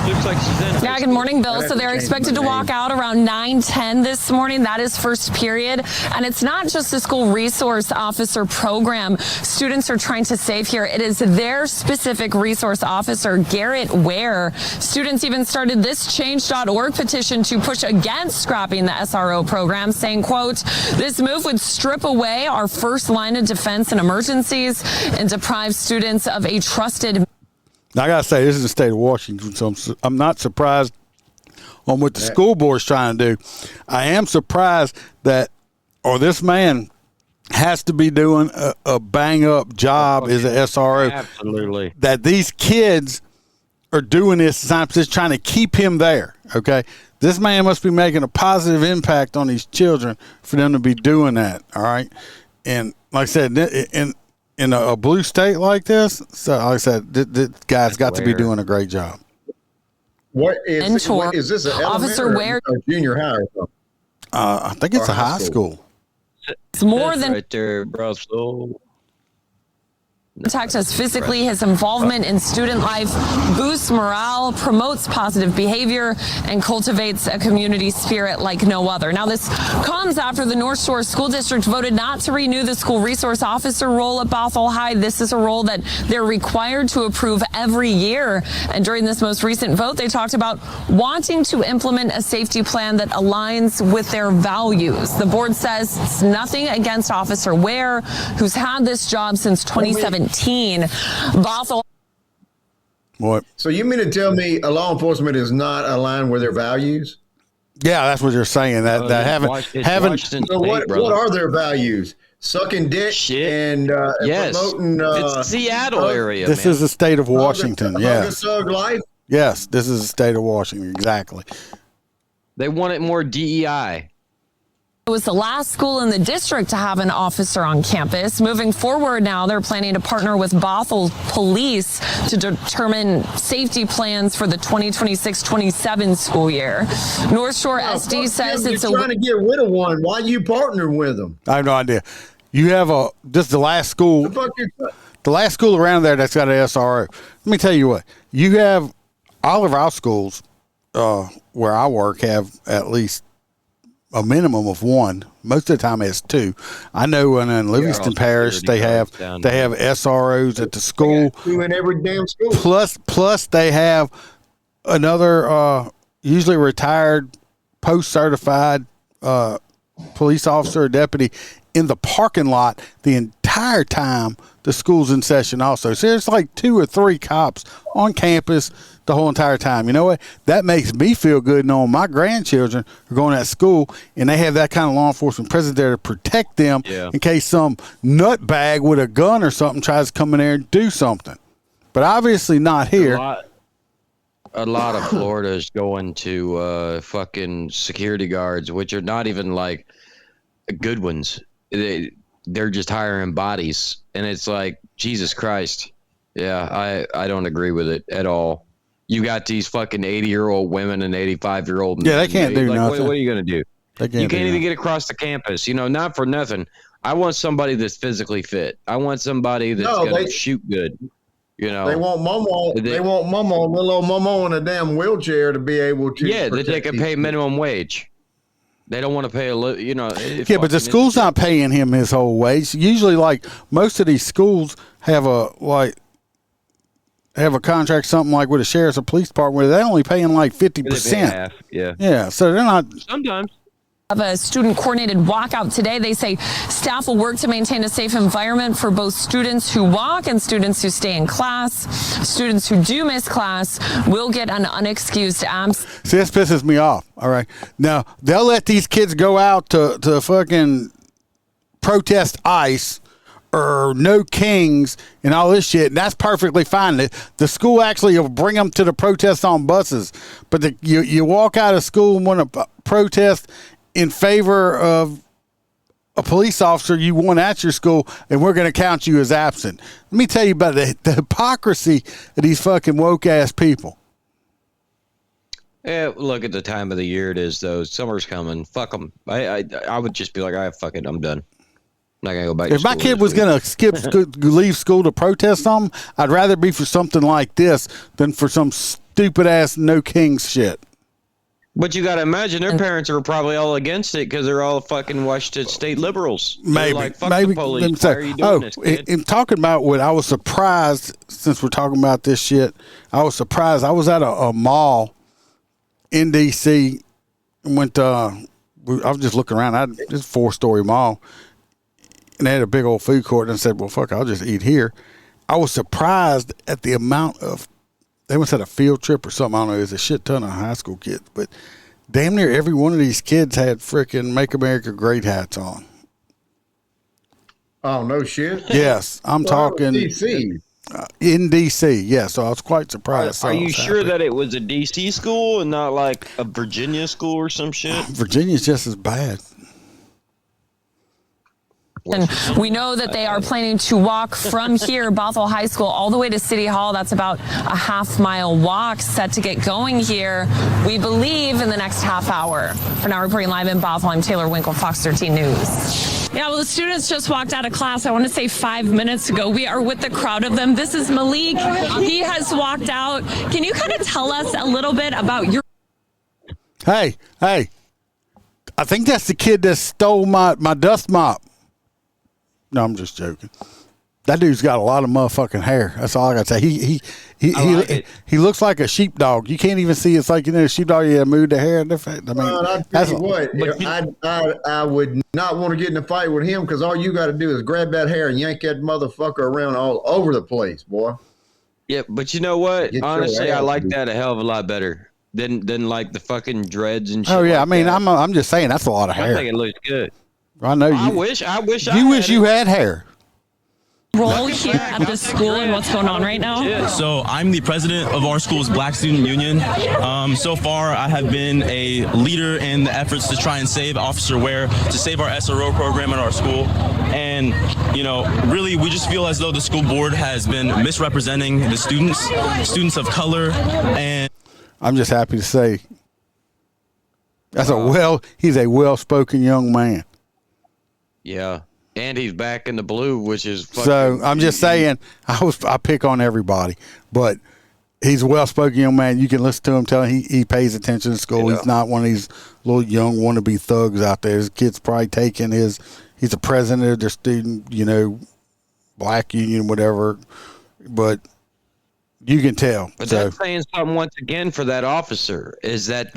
Yeah, good morning, Bill. So they're expected to walk out around 9:10 this morning. That is first period. And it's not just the school resource officer program students are trying to save here. It is their specific resource officer, Garrett Ware. Students even started this change.org petition to push against scrapping the SRO program, saying, quote, this move would strip away our first line of defense in emergencies and deprive students of a trusted. Now, I got to say, this is the state of Washington, so I'm not surprised on what the school board is trying to do. I am surprised that, this man has to be doing a bang-up job as an SRO. Absolutely. That these kids are doing this, just trying to keep him there, okay? This man must be making a positive impact on these children for them to be doing that, all right? And like I said, in a blue state like this, so like I said, this guy's got to be doing a great job. What is this? An Officer Ware, or junior high or something? I think it's a high school. It's more than right there, bro. So protect us physically. His involvement in student life boosts morale, promotes positive behavior, and cultivates a community spirit like no other. Now, this comes after the North Shore School District voted not to renew the school resource officer role at Bothell High. This is a role that they're required to approve every year. And during this most recent vote, they talked about wanting to implement a safety plan that aligns with their values. The board says it's nothing against Officer Ware, who's had this job since 2017. Bothell. What? So you mean to tell me a law enforcement is not aligned with their values? Yeah, that's what you're saying. That haven't. So what are their values? Sucking dick and promoting. It's the Seattle area. This is the state of Washington. Yes. Life. Yes, this is the state of Washington. Exactly. They wanted more DEI. It was the last school in the district to have an officer on campus. Moving forward now, they're planning to partner with Bothell Police to determine safety plans for the 2026-27 school year. North Shore SD says it's trying to get rid of one. Why you partner with them? I have no idea. You have the last school. The last school around there that's got an SRO. Let me tell you what. You have all of our schools where I work have at least a minimum of one. Most of the time it's two. I know in Livingston Parish they have SROs at the school. Two in every damn school. Plus they have another usually retired post-certified police officer or deputy in the parking lot the entire time the school's in session also. So there's like 2 or 3 cops on campus the whole entire time. You know what? That makes me feel good knowing my grandchildren are going to school and they have that kind of law enforcement presence there to protect them in case some nutbag with a gun or something tries to come in there and do something. But obviously not here. A lot of Florida is going to fucking security guards, which are not even like good ones. They're just hiring bodies. And it's like, Jesus Christ. Yeah, I don't agree with it at all. You got these fucking 80-year-old women and 85-year-old men. Yeah, they can't do nothing. What are you going to do? You can't even get across the campus. You know, not for nothing. I want somebody that's physically fit. I want somebody that's going to shoot good. You know, they want Momo. They want Momo, little old Momo in a damn wheelchair to be able to. Yeah, that they can pay minimum wage. They don't want to pay Yeah, but the school's not paying him his whole wage. Usually, like most of these schools have a contract, something like with a sheriff's or police department, where they only paying like 50%. Yeah. Yeah, so they're not. Sometimes. Of a student coordinated walkout today. They say staff will work to maintain a safe environment for both students who walk and students who stay in class. Students who do miss class will get an unexcused absence. See, this pisses me off. All right. Now, they'll let these kids go out to fucking protest ICE or no kings and all this shit, and that's perfectly fine. The school actually will bring them to the protests on buses, but you walk out of school and want to protest in favor of a police officer you want at your school, and we're going to count you as absent. Let me tell you about the hypocrisy of these fucking woke-ass people. Yeah, look at the time of the year it is, though. Summer's coming. Fuck them. I would just be like, fuck it, I'm done. I'm not going to go back to school. If my kid was going to leave school to protest something, I'd rather be for something like this than for some stupid-ass no kings shit. But you got to imagine their parents are probably all against it because they're all fucking Washington State liberals. Maybe. Like, fuck the police. Why are you doing this, kid? In talking about what I was surprised, since we're talking about this shit, I was surprised. I was at a mall in D.C. and I was just looking around. It's a 4-story mall. And they had a big old food court. And I said, well, fuck, I'll just eat here. I was surprised at the amount of, they must have had a field trip or something. I don't know. There's a shit ton of high school kids. But damn near every one of these kids had freaking Make America Great hats on. Oh, no shit? Yes. I'm talking. D.C. In D.C., yeah. So I was quite surprised. Are you sure that it was a D.C. school and not like a Virginia school or some shit? Virginia's just as bad. And we know that they are planning to walk from here, Bothell High School, all the way to City Hall. That's about a half-mile walk set to get going here, we believe, in the next half hour. For now, reporting live in Bothell, I'm Taylor Winkle, Fox 13 News. Yeah, well, the students just walked out of class, I want to say 5 minutes ago. We are with the crowd of them. This is Malik. He has walked out. Can you kind of tell us a little bit about your... Hey, I think that's the kid that stole my dust mop. No, I'm just joking. That dude's got a lot of motherfucking hair. That's all I got to say. He looks like a sheepdog. You can't even see. It's like, a sheepdog, you move the hair. I mean, I'll tell you what, I would not want to get in a fight with him because all you got to do is grab that hair and yank that motherfucker around all over the place, boy. Yeah, but you know what? Honestly, I like that a hell of a lot better than like the fucking dreads and shit. Oh yeah, like I mean, that. I'm just saying that's a lot of hair. I think it looks good. I know. I wish you wish you had hair. Role here at the school and what's going on right now? So I'm the president of our school's Black Student Union. So far, I have been a leader in the efforts to try and save Officer Ware, to save our SRO program at our school. And, really, we just feel as though the school board has been misrepresenting the students of color. And I'm just happy to say he's a well-spoken young man. Yeah. And he's back in the blue, which is fucking... So I'm just saying, I pick on everybody, but he's a well-spoken young man. You can listen to him, tell him he pays attention to school. He's not one of these little young wannabe thugs out there. His kid's probably taking he's the president of their student, black union, whatever, but you can tell. But that's saying something once again for that officer is that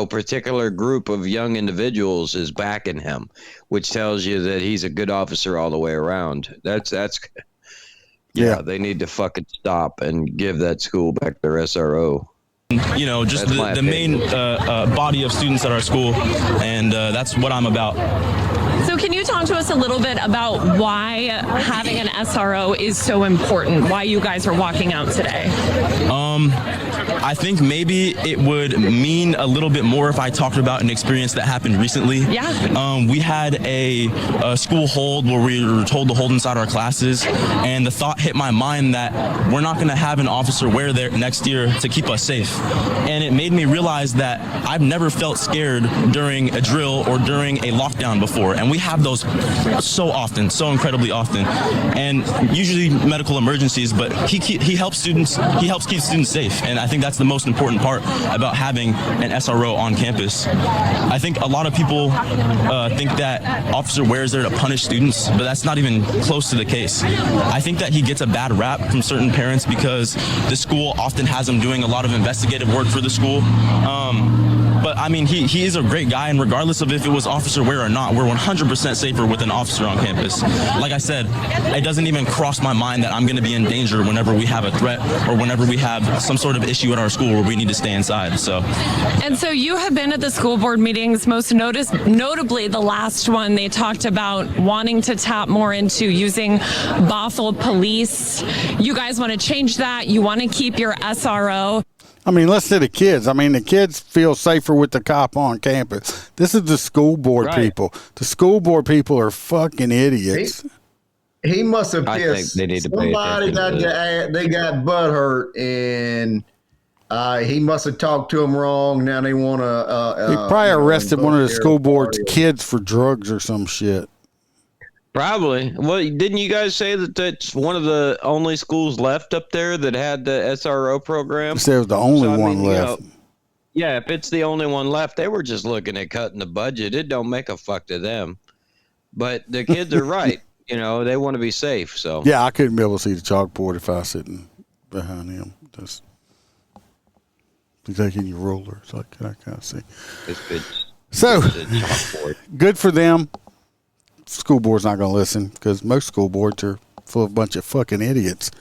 particular group of young individuals is backing him, which tells you that he's a good officer all the way around. That's they need to fucking stop and give that school back their SRO. Just the main body of students at our school, and that's what I'm about. So can you talk to us a little bit about why having an SRO is so important, why you guys are walking out today? I think maybe it would mean a little bit more if I talked about an experience that happened recently. Yeah. We had a school hold where we were told to hold inside our classes, and the thought hit my mind that we're not going to have an officer Ware there next year to keep us safe. And it made me realize that I've never felt scared during a drill or during a lockdown before. And we have those so often, so incredibly often. And usually medical emergencies, but he helps keep students safe. And I think that's the most important part about having an SRO on campus. I think a lot of people think that Officer Ware is there to punish students, but that's not even close to the case. I think that he gets a bad rap from certain parents because the school often has him doing a lot of investigative work for the school. But I mean, he is a great guy, and regardless of if it was officer wear or not, we're 100% safer with an officer on campus. Like I said, it doesn't even cross my mind that I'm going to be in danger whenever we have a threat or whenever we have some sort of issue at our school where we need to stay inside. So. And so you have been at the school board meetings, most notably the last one. They talked about wanting to tap more into using Bothell police. You guys want to change that? You want to keep your SRO? I mean, listen to the kids. I mean, the kids feel safer with the cop on campus. This is the school board people. The school board people are fucking idiots. He must have I pissed. think they need to pay Somebody they got butt hurt, and he must have talked to him wrong. Now they want to. He probably arrested one of the school board's kids for drugs or some shit. Probably. Well, didn't you guys say that that's one of the only schools left up there that had the SRO program? They said it was the only one left. Yeah, if it's the only one left, they were just looking at cutting the budget. It don't make a fuck to them. But the kids are right. You know, they want to be safe. So yeah, I couldn't be able to see the chalkboard if I was sitting behind him. Just taking your ruler, so I kind of see. So good for them. School board's not going to listen because most school boards are full of a bunch of fucking idiots.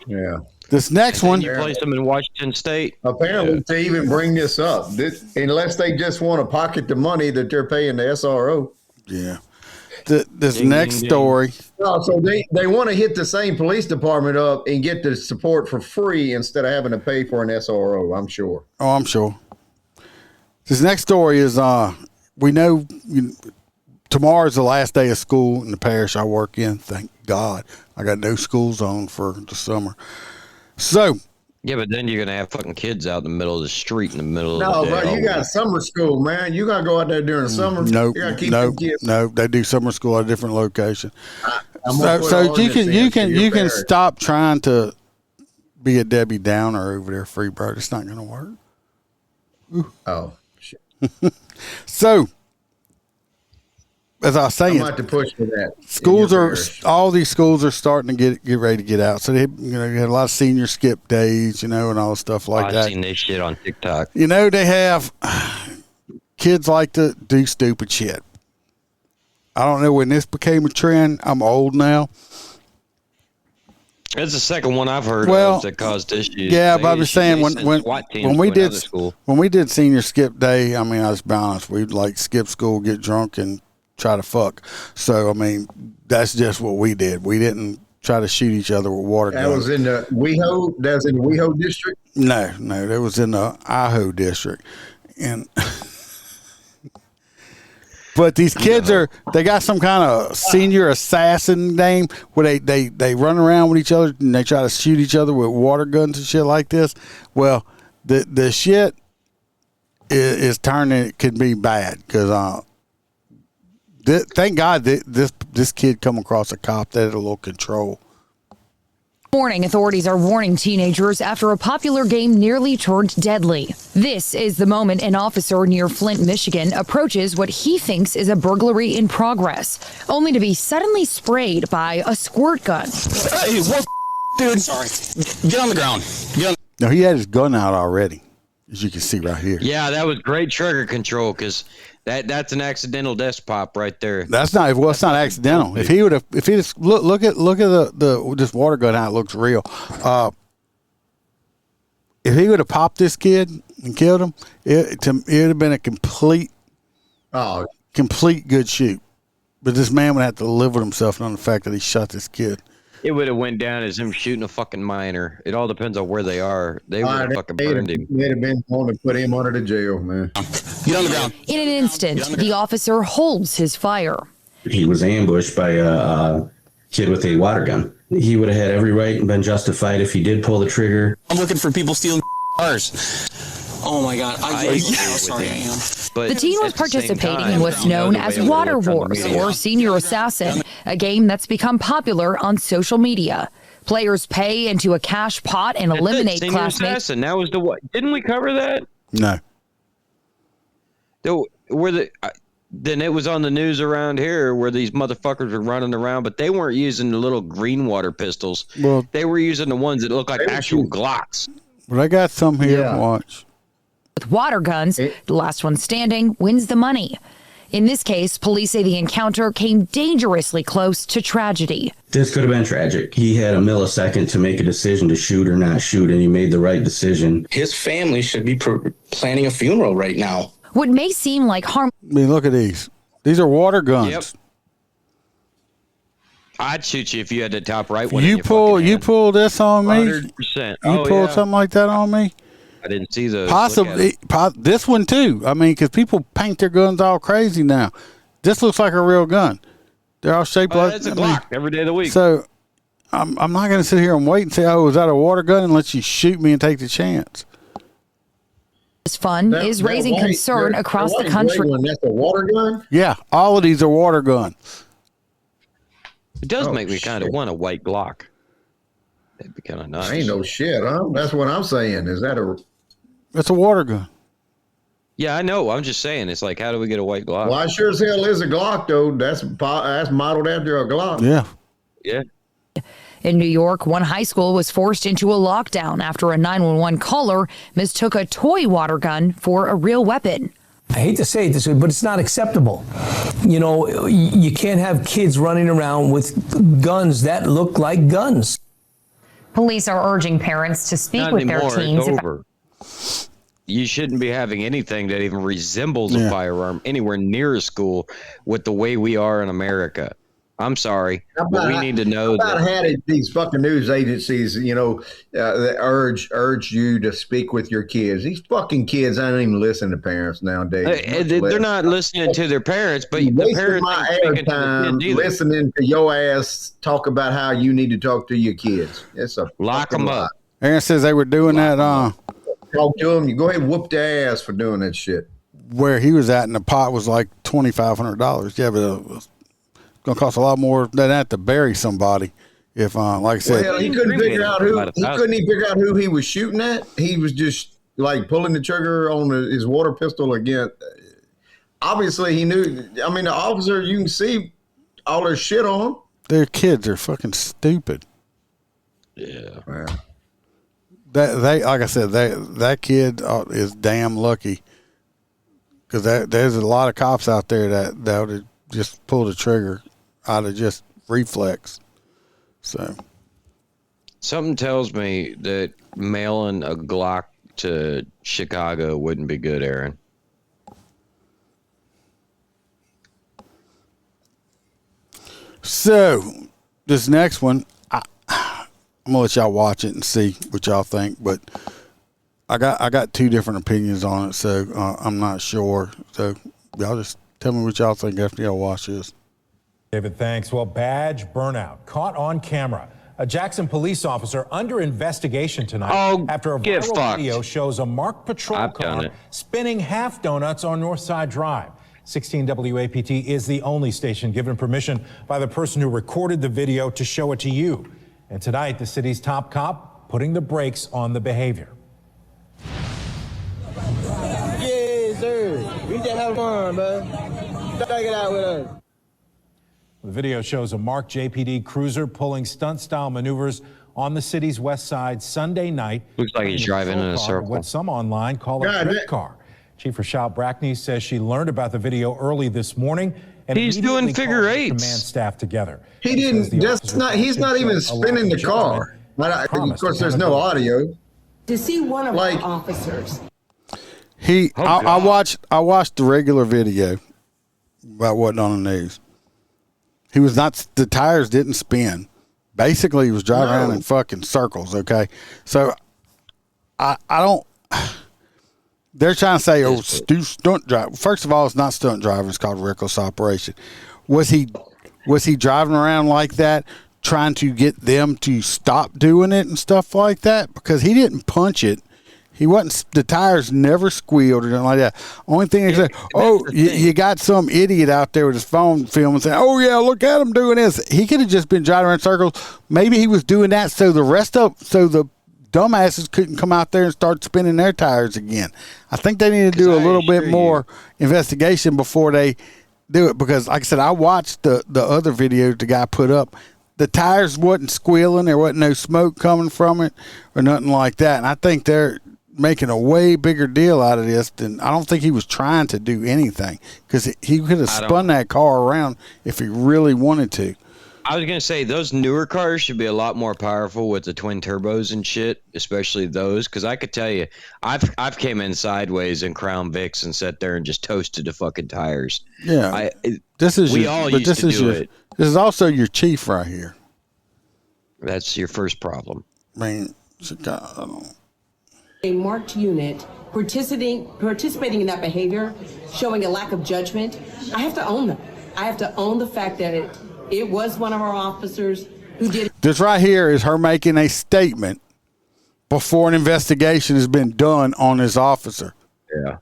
Yeah. This next one. You placed them in Washington State. Apparently, to even bring this up, unless they just want to pocket the money that they're paying the SRO. Yeah. This next story. No, so they want to hit the same police department up and get the support for free instead of having to pay for an SRO, I'm sure. Oh, I'm sure. This next story is we know tomorrow's the last day of school in the parish I work in. Thank God. I got no school zone for the summer. So. Yeah, but then you're going to have fucking kids out in the middle of the street in the middle of the day. No, bro, you got summer school, man. You got to go out there during the summer. No, they do summer school at a different location. So you can stop trying to be a Debbie Downer over there, Freebird. It's not going to work. Ooh. Oh, shit. So, as I was saying, I'm about to push for that. All these schools are starting to get ready to get out. So you had a lot of senior skip days, and all stuff like that. I've seen this shit on TikTok. They have kids like to do stupid shit. I don't know when this became a trend. I'm old now. It's the second one I've heard of that caused issues. Yeah, but I was saying when we did senior skip day, I mean, I was balanced. We'd like skip school, get drunk, and try to fuck. So I mean, that's just what we did. We didn't try to shoot each other with water guns. That was in the WeHo. That was in the WeHo district. No, that was in the Idaho district, and. But these kids they got some kind of senior assassin name where they run around with each other and they try to shoot each other with water guns and shit like this. Well, the shit is turning, it could be bad because thank God this kid come across a cop that had a little control. Morning, authorities are warning teenagers after a popular game nearly turned deadly. This is the moment an officer near Flint, Michigan approaches what he thinks is a burglary in progress, only to be suddenly sprayed by a squirt gun. Hey, what, dude? Sorry. Get on the ground. No, he had his gun out already, as you can see right here. Yeah, that was great trigger control because that's an accidental desk pop right there. It's not accidental. If he just look at this water gun, how it looks real. If he would have popped this kid and killed him, it would have been a complete good shoot. But this man would have to live with himself on the fact that he shot this kid. It would have went down as him shooting a fucking minor. It all depends on where they are. They would have fucking burned him. They'd have been wanting to put him under the jail, man. Get on the ground. In an instant, the officer holds his fire. He was ambushed by a kid with a water gun. He would have had every right and been justified if he did pull the trigger. I'm looking for people stealing cars. Oh my God. I'm sorry, I am. But the teen was participating in what's known as Water Wars, or Senior Assassin, a game that's become popular on social media. Players pay into a cash pot and eliminate classmates. Assassin. That was the what? Didn't we cover that? No. Then it was on the news around here where these motherfuckers were running around, but they weren't using the little green water pistols. Well, they were using the ones that look like actual Glocks. Well, I got some here. Yeah. Watch. With water guns, the last one standing wins the money. In this case, police say the encounter came dangerously close to tragedy. This could have been tragic. He had a millisecond to make a decision to shoot or not shoot, and he made the right decision. His family should be planning a funeral right now. What may seem like harm. I mean, look at these. These are water guns. Yep. I'd shoot you if you had the top right one. You pull this on me. 100%. You pull something like that on me. I didn't see those. Possibly this one too. I mean, because people paint their guns all crazy now. This looks like a real gun. They're all shaped like. It's a Glock every day of the week. So I'm not going to sit here and wait and say, "Oh, is that a water gun?" and let you shoot me and take the chance. This fun is raising concern across the country. That's a water gun? Yeah, all of these are water guns. It does make me kind of want a white Glock. That'd be kind of nice. Ain't no shit, huh? That's what I'm saying. Is that a... It's a water gun. Yeah, I know. I'm just saying. It's like, how do we get a white Glock? Well, I sure as hell is a Glock, though. That's modeled after a Glock. Yeah. Yeah. In New York, one high school was forced into a lockdown after a 911 caller mistook a toy water gun for a real weapon. I hate to say it this way, but it's not acceptable. You know, you can't have kids running around with guns that look like guns. Police are urging parents to speak with their teens. It's over. You shouldn't be having anything that even resembles a firearm anywhere near a school with the way we are in America. I'm sorry, but we need to know that. Had these fucking news agencies, that urge you to speak with your kids. These fucking kids aren't even listening to parents nowadays. They're not listening to their parents, but the parents my airtime listening to your ass talk about how you need to talk to your kids. It's a lock them up. Aaron says they were doing that. Talk to them. You go ahead and whoop their ass for doing that shit. Where he was at, and the pot was like $2,500. Yeah, but going to cost a lot more than that to bury somebody. If, like I said, he couldn't figure out who he was shooting at. He was just like pulling the trigger on his water pistol again. Obviously, he knew. I mean, the officer, you can see all their shit on. Their kids are fucking stupid. Yeah. Like I said, that kid is damn lucky because there's a lot of cops out there that would have just pulled the trigger out of just reflex. So something tells me that mailing a Glock to Chicago wouldn't be good, Aaron. So this next one, I'm gonna let y'all watch it and see what y'all think. But I got two different opinions on it, so I'm not sure. So y'all just tell me what y'all think after y'all watch this. David, thanks. Well, badge burnout caught on camera. A Jackson police officer under investigation tonight after a viral video shows a marked patrol car spinning half donuts on Northside Drive. 16 WAPT is the only station given permission by the person who recorded the video to show it to you. And tonight, the city's top cop putting the brakes on the behavior. Yes, sir. We just have fun, bud. Take it out with us. The video shows a marked JPD cruiser pulling stunt-style maneuvers on the city's west side Sunday night. Looks like he's driving in a circle. What some online call a trick car. Chief Rashad Brackney says she learned about the video early this morning. And he's doing figure eights. Command staff together. He didn't. He's not even spinning the car. Of course, there's no audio. To see one of our officers. I watched the regular video about what on the news. He was not. The tires didn't spin. Basically, he was driving around in fucking circles. Okay, so I don't. They're trying to say, stunt driver. First of all, it's not stunt driving. It's called reckless operation. Was he driving around like that, trying to get them to stop doing it and stuff like that? Because he didn't punch it. He wasn't. The tires never squealed or anything like that. Only thing they said, you got some idiot out there with his phone filming saying, "Oh yeah, look at him doing this." He could have just been driving around in circles. Maybe he was doing that so the dumbasses couldn't come out there and start spinning their tires again. I think they need to do a little bit more investigation before they do it, because like I said, I watched the other video the guy put up. The tires wasn't squealing. There wasn't no smoke coming from it or nothing like that. And I think making a way bigger deal out of this than I don't think he was trying to do anything, because he could have spun that car around if he really wanted to. I was gonna say those newer cars should be a lot more powerful with the twin turbos and shit, especially those. Because I could tell you, I've came in sideways in Crown Vics and sat there and just toasted the fucking tires. Yeah, This is also your chief right here. That's your first problem. I mean, a marked unit participating in that behavior, showing a lack of judgment. I have to own that. I have to own the fact that it was one of our officers who did. This right here is her making a statement before an investigation has been done on this officer. Yeah.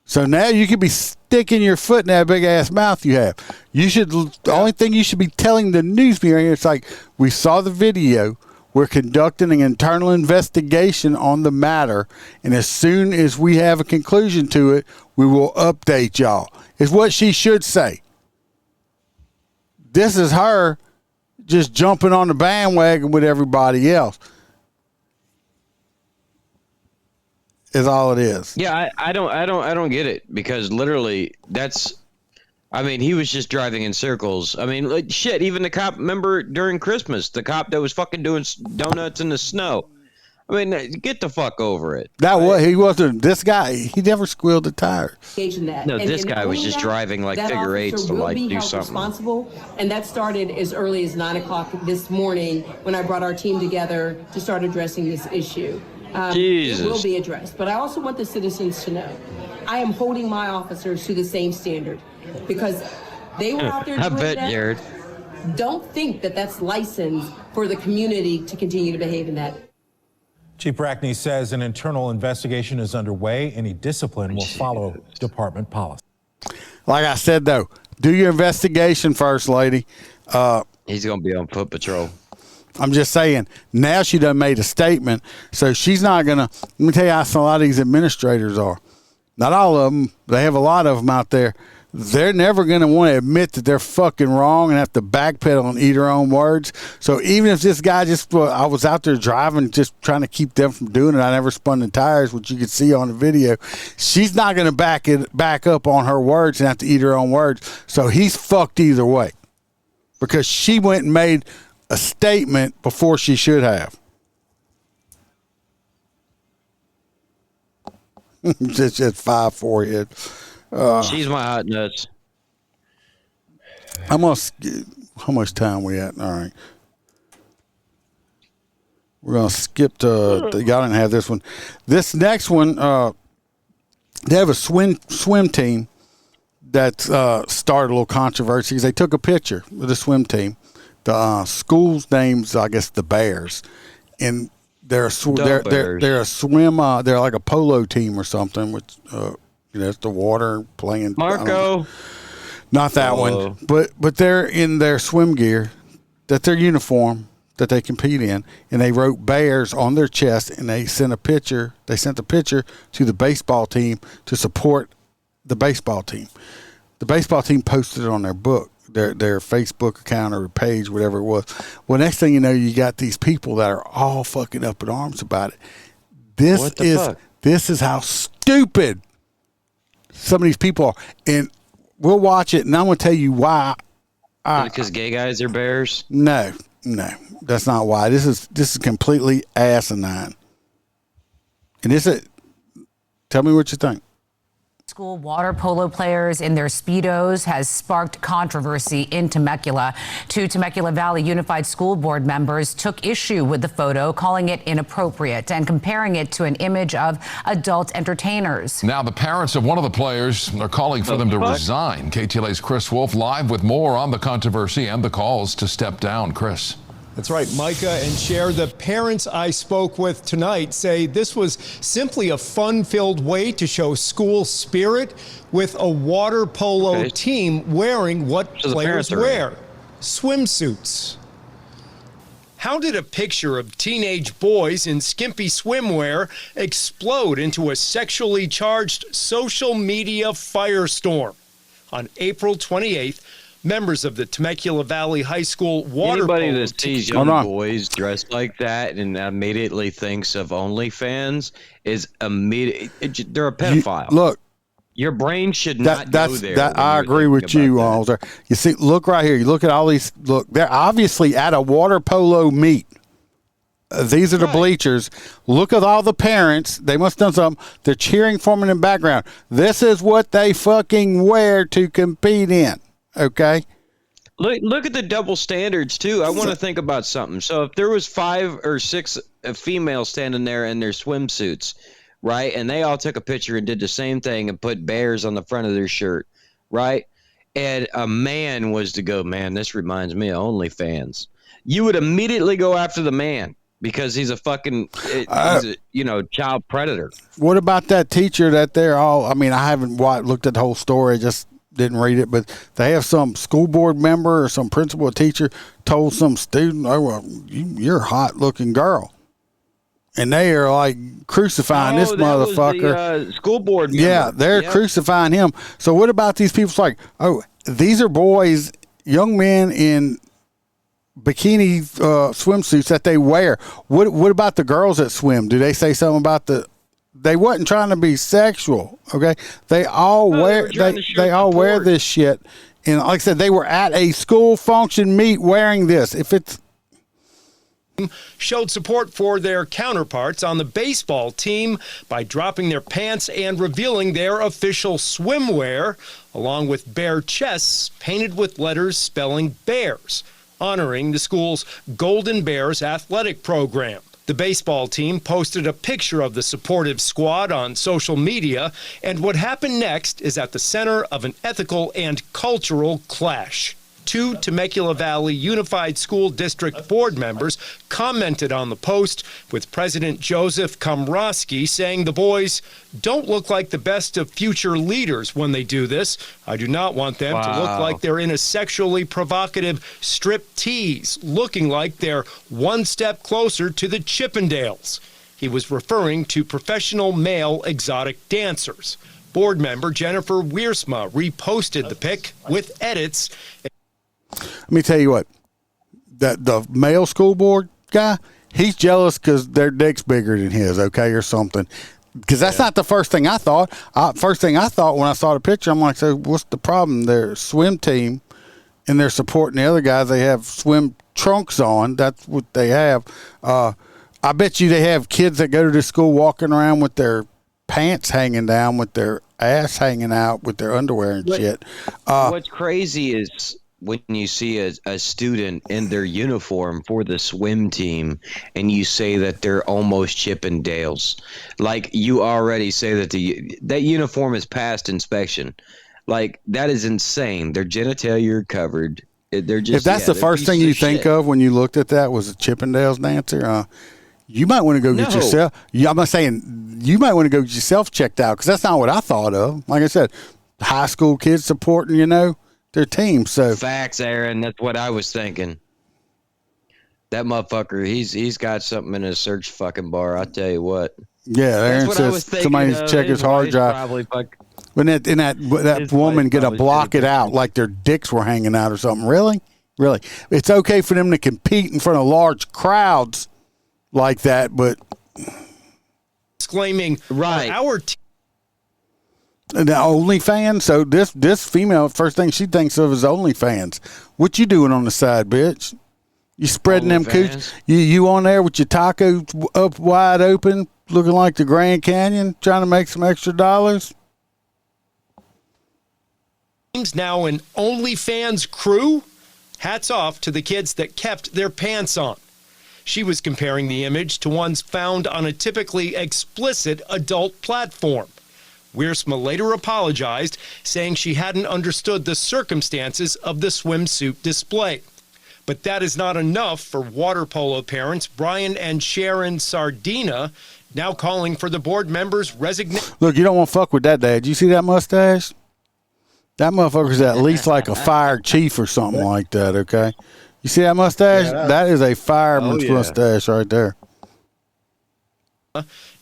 So now you could be sticking your foot in that big ass mouth you have. The only thing you should be telling the news media, it's like, we saw the video. We're conducting an internal investigation on the matter, and as soon as we have a conclusion to it, we will update y'all. Is what she should say. This is her just jumping on the bandwagon with everybody else. Is all it is. Yeah, I don't get it, because literally he was just driving in circles. I mean, like, shit, even the cop, remember during Christmas, the cop that was fucking doing donuts in the snow. I mean, get the fuck over it. He wasn't, this guy, he never squealed the tires. No, this guy was just driving like figure eights to like do something. Responsible, and that started as early as 9 o'clock this morning when I brought our team together to start addressing this issue. Jesus. It will be addressed, but I also want the citizens to know I am holding my officers to the same standard, because they were out there doing that. Jared. Don't think that that's license for the community to continue to behave in that. Chief Brackney says an internal investigation is underway. Any discipline will follow department policy. Like I said, though, do your investigation first, lady. He's going to be on foot patrol. I'm just saying, now she done made a statement, so she's not going to. Let me tell you how a lot of these administrators are. Not all of them. They have a lot of them out there. They're never going to want to admit that they're fucking wrong and have to backpedal and eat her own words. So even if this guy I was out there driving, just trying to keep them from doing it. I never spun the tires, which you could see on the video. She's not going to back up on her words and have to eat her own words. So he's fucked either way, because she went and made a statement before she should have. just 5'4" head. She's my hot nuts. How much time we at? All right. We're going to skip to, y'all didn't have this one. This next one, they have a swim team that started a little controversy because they took a picture with the swim team. The school's name's, I guess, the Bears. And they're a swim, they're like a polo team or something, which, it's the water playing. Marco. Not that one. But they're in their swim gear, that their uniform that they compete in, and they wrote Bears on their chest, and they sent the picture to the baseball team to support the baseball team. The baseball team posted it on their book, their Facebook account or page, whatever it was. Well, next thing you know, you got these people that are all fucking up in arms about it. This is how stupid some of these people are. And we'll watch it, and I'm going to tell you why. Because gay guys are bears? No, that's not why. This is completely asinine. And tell me what you think. School water polo players in their Speedos has sparked controversy in Temecula. Two Temecula Valley Unified School Board members took issue with the photo, calling it inappropriate and comparing it to an image of adult entertainers. Now the parents of one of the players are calling for them to resign. KTLA's Chris Wolf live with more on the controversy and the calls to step down. Chris. That's right, Micah and Cher. The parents I spoke with tonight say this was simply a fun-filled way to show school spirit with a water polo team wearing what players wear, swimsuits. How did a picture of teenage boys in skimpy swimwear explode into a sexually charged social media firestorm? On April 28th, Members of the Temecula Valley High School water Anybody polo that team. sees young boys dressed like that and immediately thinks of OnlyFans is they're a pedophile. Look, your brain should not go there. I agree with you, Walter. You see, look right here. You look at all these. Look, they're obviously at a water polo meet. These are the bleachers. Look at all the parents. They must have done something. They're cheering for them in the background. This is what they fucking wear to compete in. Okay? Look at the double standards, too. I want to think about something. So if there was 5 or 6 females standing there in their swimsuits, right, and they all took a picture and did the same thing and put bears on the front of their shirt, right, and a man was to go, man, this reminds me of OnlyFans, you would immediately go after the man. Because he's a fucking, child predator. What about that teacher that they're all? I mean, I haven't looked at the whole story. I just didn't read it. But they have some school board member or some principal or teacher told some student, "Oh, well, you're a hot looking girl," and they are like crucifying this motherfucker. Was the, school board member. Yeah, they're crucifying him. So what about these people? It's like, oh, these are boys, young men in bikini swimsuits that they wear. What about the girls that swim? Do they say something about they wasn't trying to be sexual, okay? They all wear they all wear this shit. And like I said, they were at a school function meet wearing this. If it's showed support for their counterparts on the baseball team by dropping their pants and revealing their official swimwear, along with bare chests painted with letters spelling bears, honoring the school's Golden Bears athletic program. The baseball team posted a picture of the supportive squad on social media, and what happened next is at the center of an ethical and cultural clash. 2 Temecula Valley Unified School District board members commented on the post, with President Joseph Komrosky saying the boys don't look like the best of future leaders when they do this. I do not want them to look like they're in a sexually provocative strip tease, looking like they're one step closer to the Chippendales. He was referring to professional male exotic dancers. Board member Jennifer Wiersma reposted the pic with edits. Let me tell you what, the male school board guy, he's jealous because their dick's bigger than his, okay, or something. Because that's not the first thing I thought. First thing I thought when I saw the picture, I'm like, so what's the problem? Their swim team, and they're supporting the other guys. They have swim trunks on. That's what they have. I bet you they have kids that go to this school walking around with their pants hanging down, with their ass hanging out, with their underwear and shit. What's crazy is when you see a student in their uniform for the swim team and you say that they're almost Chippendales, like you already say that that uniform is past inspection. Like, that is insane. Their genitalia are covered. They're just, if that's the first thing you think of when you looked at that was a Chippendales dancer, you might want to go get yourself. I'm not saying you might want to go get yourself checked out, because that's not what I thought of. Like I said, high school kids supporting, their team. So facts, Aaron. That's what I was thinking. That motherfucker, he's got something in his search fucking bar. I tell you what. Yeah, Aaron says somebody needs to check his hard drive. When that woman gonna block it out like their dicks were hanging out or something. Really? It's okay for them to compete in front of large crowds like that, but exclaiming, right? Our team. The OnlyFans. So this female, first thing she thinks of is OnlyFans. What you doing on the side, bitch? You spreading them cooch? You on there with your taco up wide open, looking like the Grand Canyon, trying to make some extra dollars? Now an OnlyFans crew. Hats off to the kids that kept their pants on. She was comparing the image to ones found on a typically explicit adult platform. Wiersma later apologized, saying she hadn't understood the circumstances of the swimsuit display. But that is not enough for water polo parents Brian and Sharon Sardina, now calling for the board members' resignation. Look, you don't want to fuck with that, Dad. You see that mustache? That motherfucker's at least like a fire chief or something like that, okay? You see that mustache? Yeah. That is a fireman's mustache right there.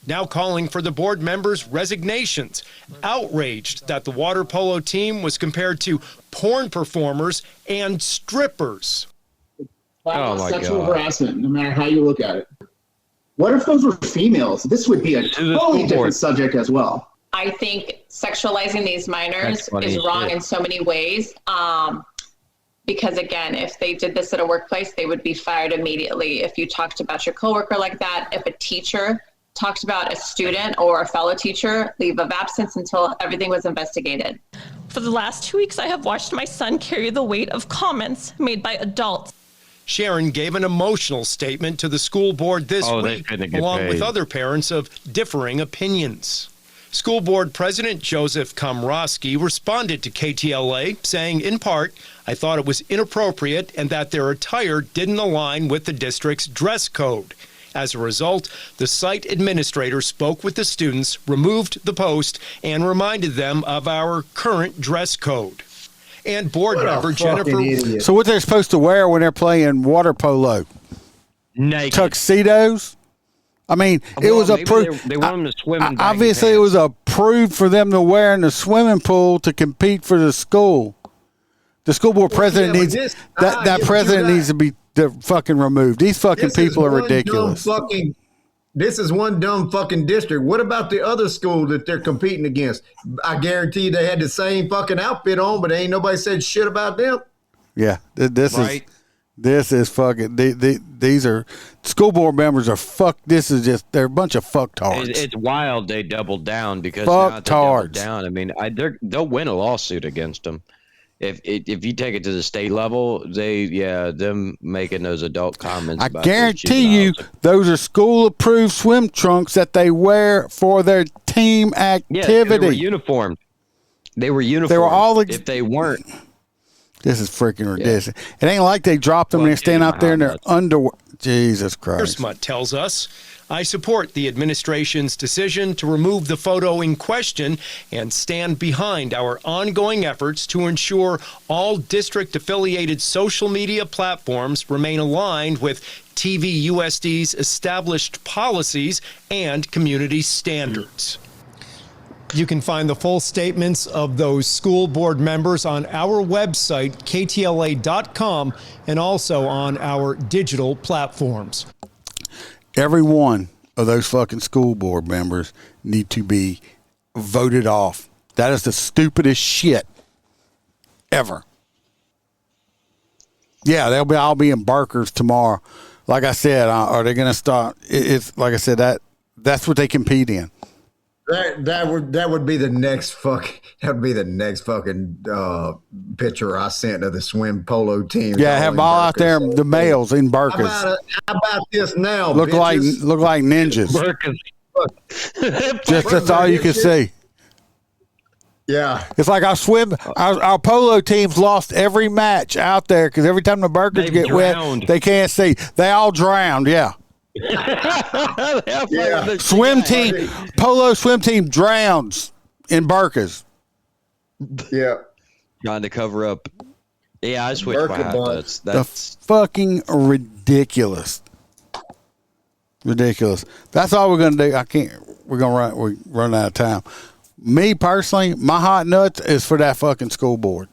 now calling for the board members' resignations, outraged that the water polo team was compared to porn performers and strippers. Sexual harassment, no matter how you look at it. What if those were females? This would be a totally different subject as well. I think sexualizing these minors is wrong in so many ways. Because again, if they did this at a workplace, they would be fired immediately. If you talked about your coworker like that, if a teacher talked about a student or a fellow teacher, leave of absence until everything was investigated. For the last 2 weeks, I have watched my son carry the weight of comments made by adults. Sharon gave an emotional statement to the school board this week, along with other parents of differing opinions. School board president Joseph Komrosky responded to KTLA, saying, in part, I thought it was inappropriate and that their attire didn't align with the district's dress code. As a result, the site administrator spoke with the students, removed the post, and reminded them of our current dress code. And board member Jennifer. So what they're supposed to wear when they're playing water polo? Naked. Tuxedos? I mean, it was approved. They want them to swim in obviously, it was approved for them to wear in the swimming pool to compete for the school. The school board president needs that president needs to be fucking removed. These fucking people are ridiculous. This is one dumb fucking district. What about the other school that they're competing against? I guarantee they had the same fucking outfit on, but ain't nobody said shit about them. Yeah, this is fucking. These are school board members are fuck. This is just they're a bunch of fucktards. It's wild they doubled down because now they doubled down. I mean, they'll win a lawsuit against them. If you take it to the state level, them making those adult comments. I guarantee you, those are school-approved swim trunks that they wear for their team activity. Yeah, they were uniformed. They were all. If they weren't, this is freaking ridiculous. It ain't like they dropped them and they're standing out there in their underwear. Jesus Christ. Smut tells us, I support the administration's decision to remove the photo in question and stand behind our ongoing efforts to ensure all district-affiliated social media platforms remain aligned with TVUSD's established policies and community standards. You can find the full statements of those school board members on our website, ktla.com, and also on our digital platforms. Every one of those fucking school board members need to be voted off. That is the stupidest shit ever. Yeah, they'll be. I'll be in Barker's tomorrow. Like I said, are they going to start? It's like I said, that's what they compete in. That would be the next fucking picture I sent of the swim polo team. Yeah, have them all out there, the males in Barker's. How about this now? Look like ninjas. Just that's all you can see. Yeah, it's like our polo teams lost every match out there because every time the Barkers get wet, they can't see. They all drowned. Yeah. Swim team, polo swim team drowns in Barkers. Yeah, trying to cover up. Yeah, I switched my hat. That's fucking ridiculous. Ridiculous. That's all we're gonna do. I can't. We're run out of time. Me personally, my hot nuts is for that fucking school board.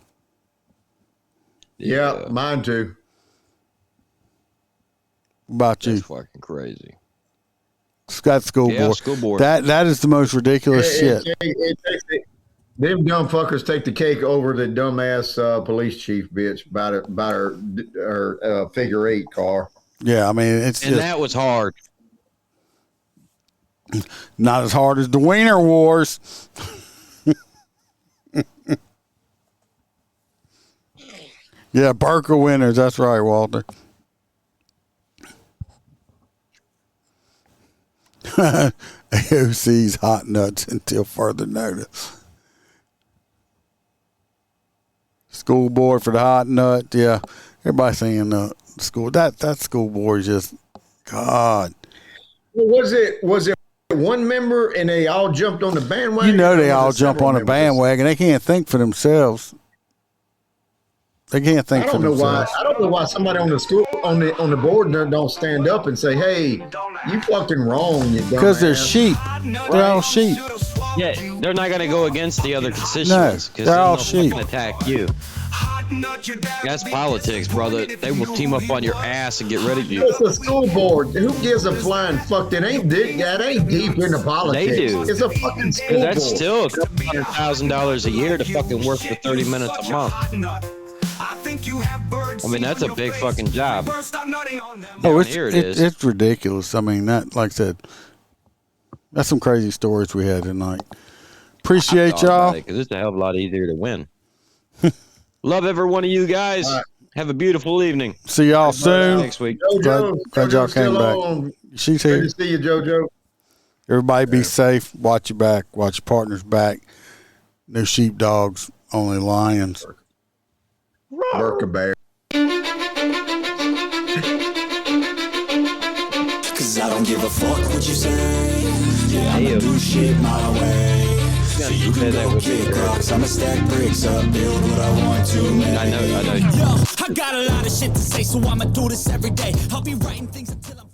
Yeah, mine too. About you? That's fucking crazy. Scott school board. School board. That is the most ridiculous shit. Them dumb fuckers take the cake over the dumbass police chief bitch about her figure 8 car. Yeah, I mean that was hard. Not as hard as the Wiener Wars. Yeah, Barker winners. That's right, Walter. AOC's hot nuts until further notice. School board for the hot nut. Yeah, everybody's saying the school. That school board is just God. Was it one member and they all jumped on the bandwagon? You know they all jump on the bandwagon. They can't think for themselves. They can't think I for don't know why. themselves. I don't know why somebody on the school on the board don't stand up and say, "Hey, you fucking wrong." You Because they're dumbass." sheep. They're all sheep. Yeah, they're not gonna go against the other constituents because they're all they'll sheep. fucking attack you. That's politics, brother. They will team up on your ass and get rid of you. It's a school board. Who gives a flying fuck? That ain't deep into politics. They do. It's a fucking school board. That's still $200,000 a year to fucking work for 30 minutes a month. I mean, that's a big fucking job. Oh, is. it's ridiculous. I mean, that, like I said, that's some crazy stories we had tonight. Appreciate y'all. Because it's a hell of a lot easier to win. Love every one of you guys. Right. Have a beautiful evening. See y'all soon. Next week. Glad y'all came back. She's here. Good to see you, JoJo. Everybody be safe. Watch your back. Watch your partner's back. No sheepdogs, only lions. Work a bear. Cause I don't give a fuck what you say. Yeah, I'ma do shit my way. So you can go kick rocks, I'ma stack bricks up, build what I want to make. I know. Yo, I got a lot of shit to say, so I'ma do this every day. I'll be writing things until I'm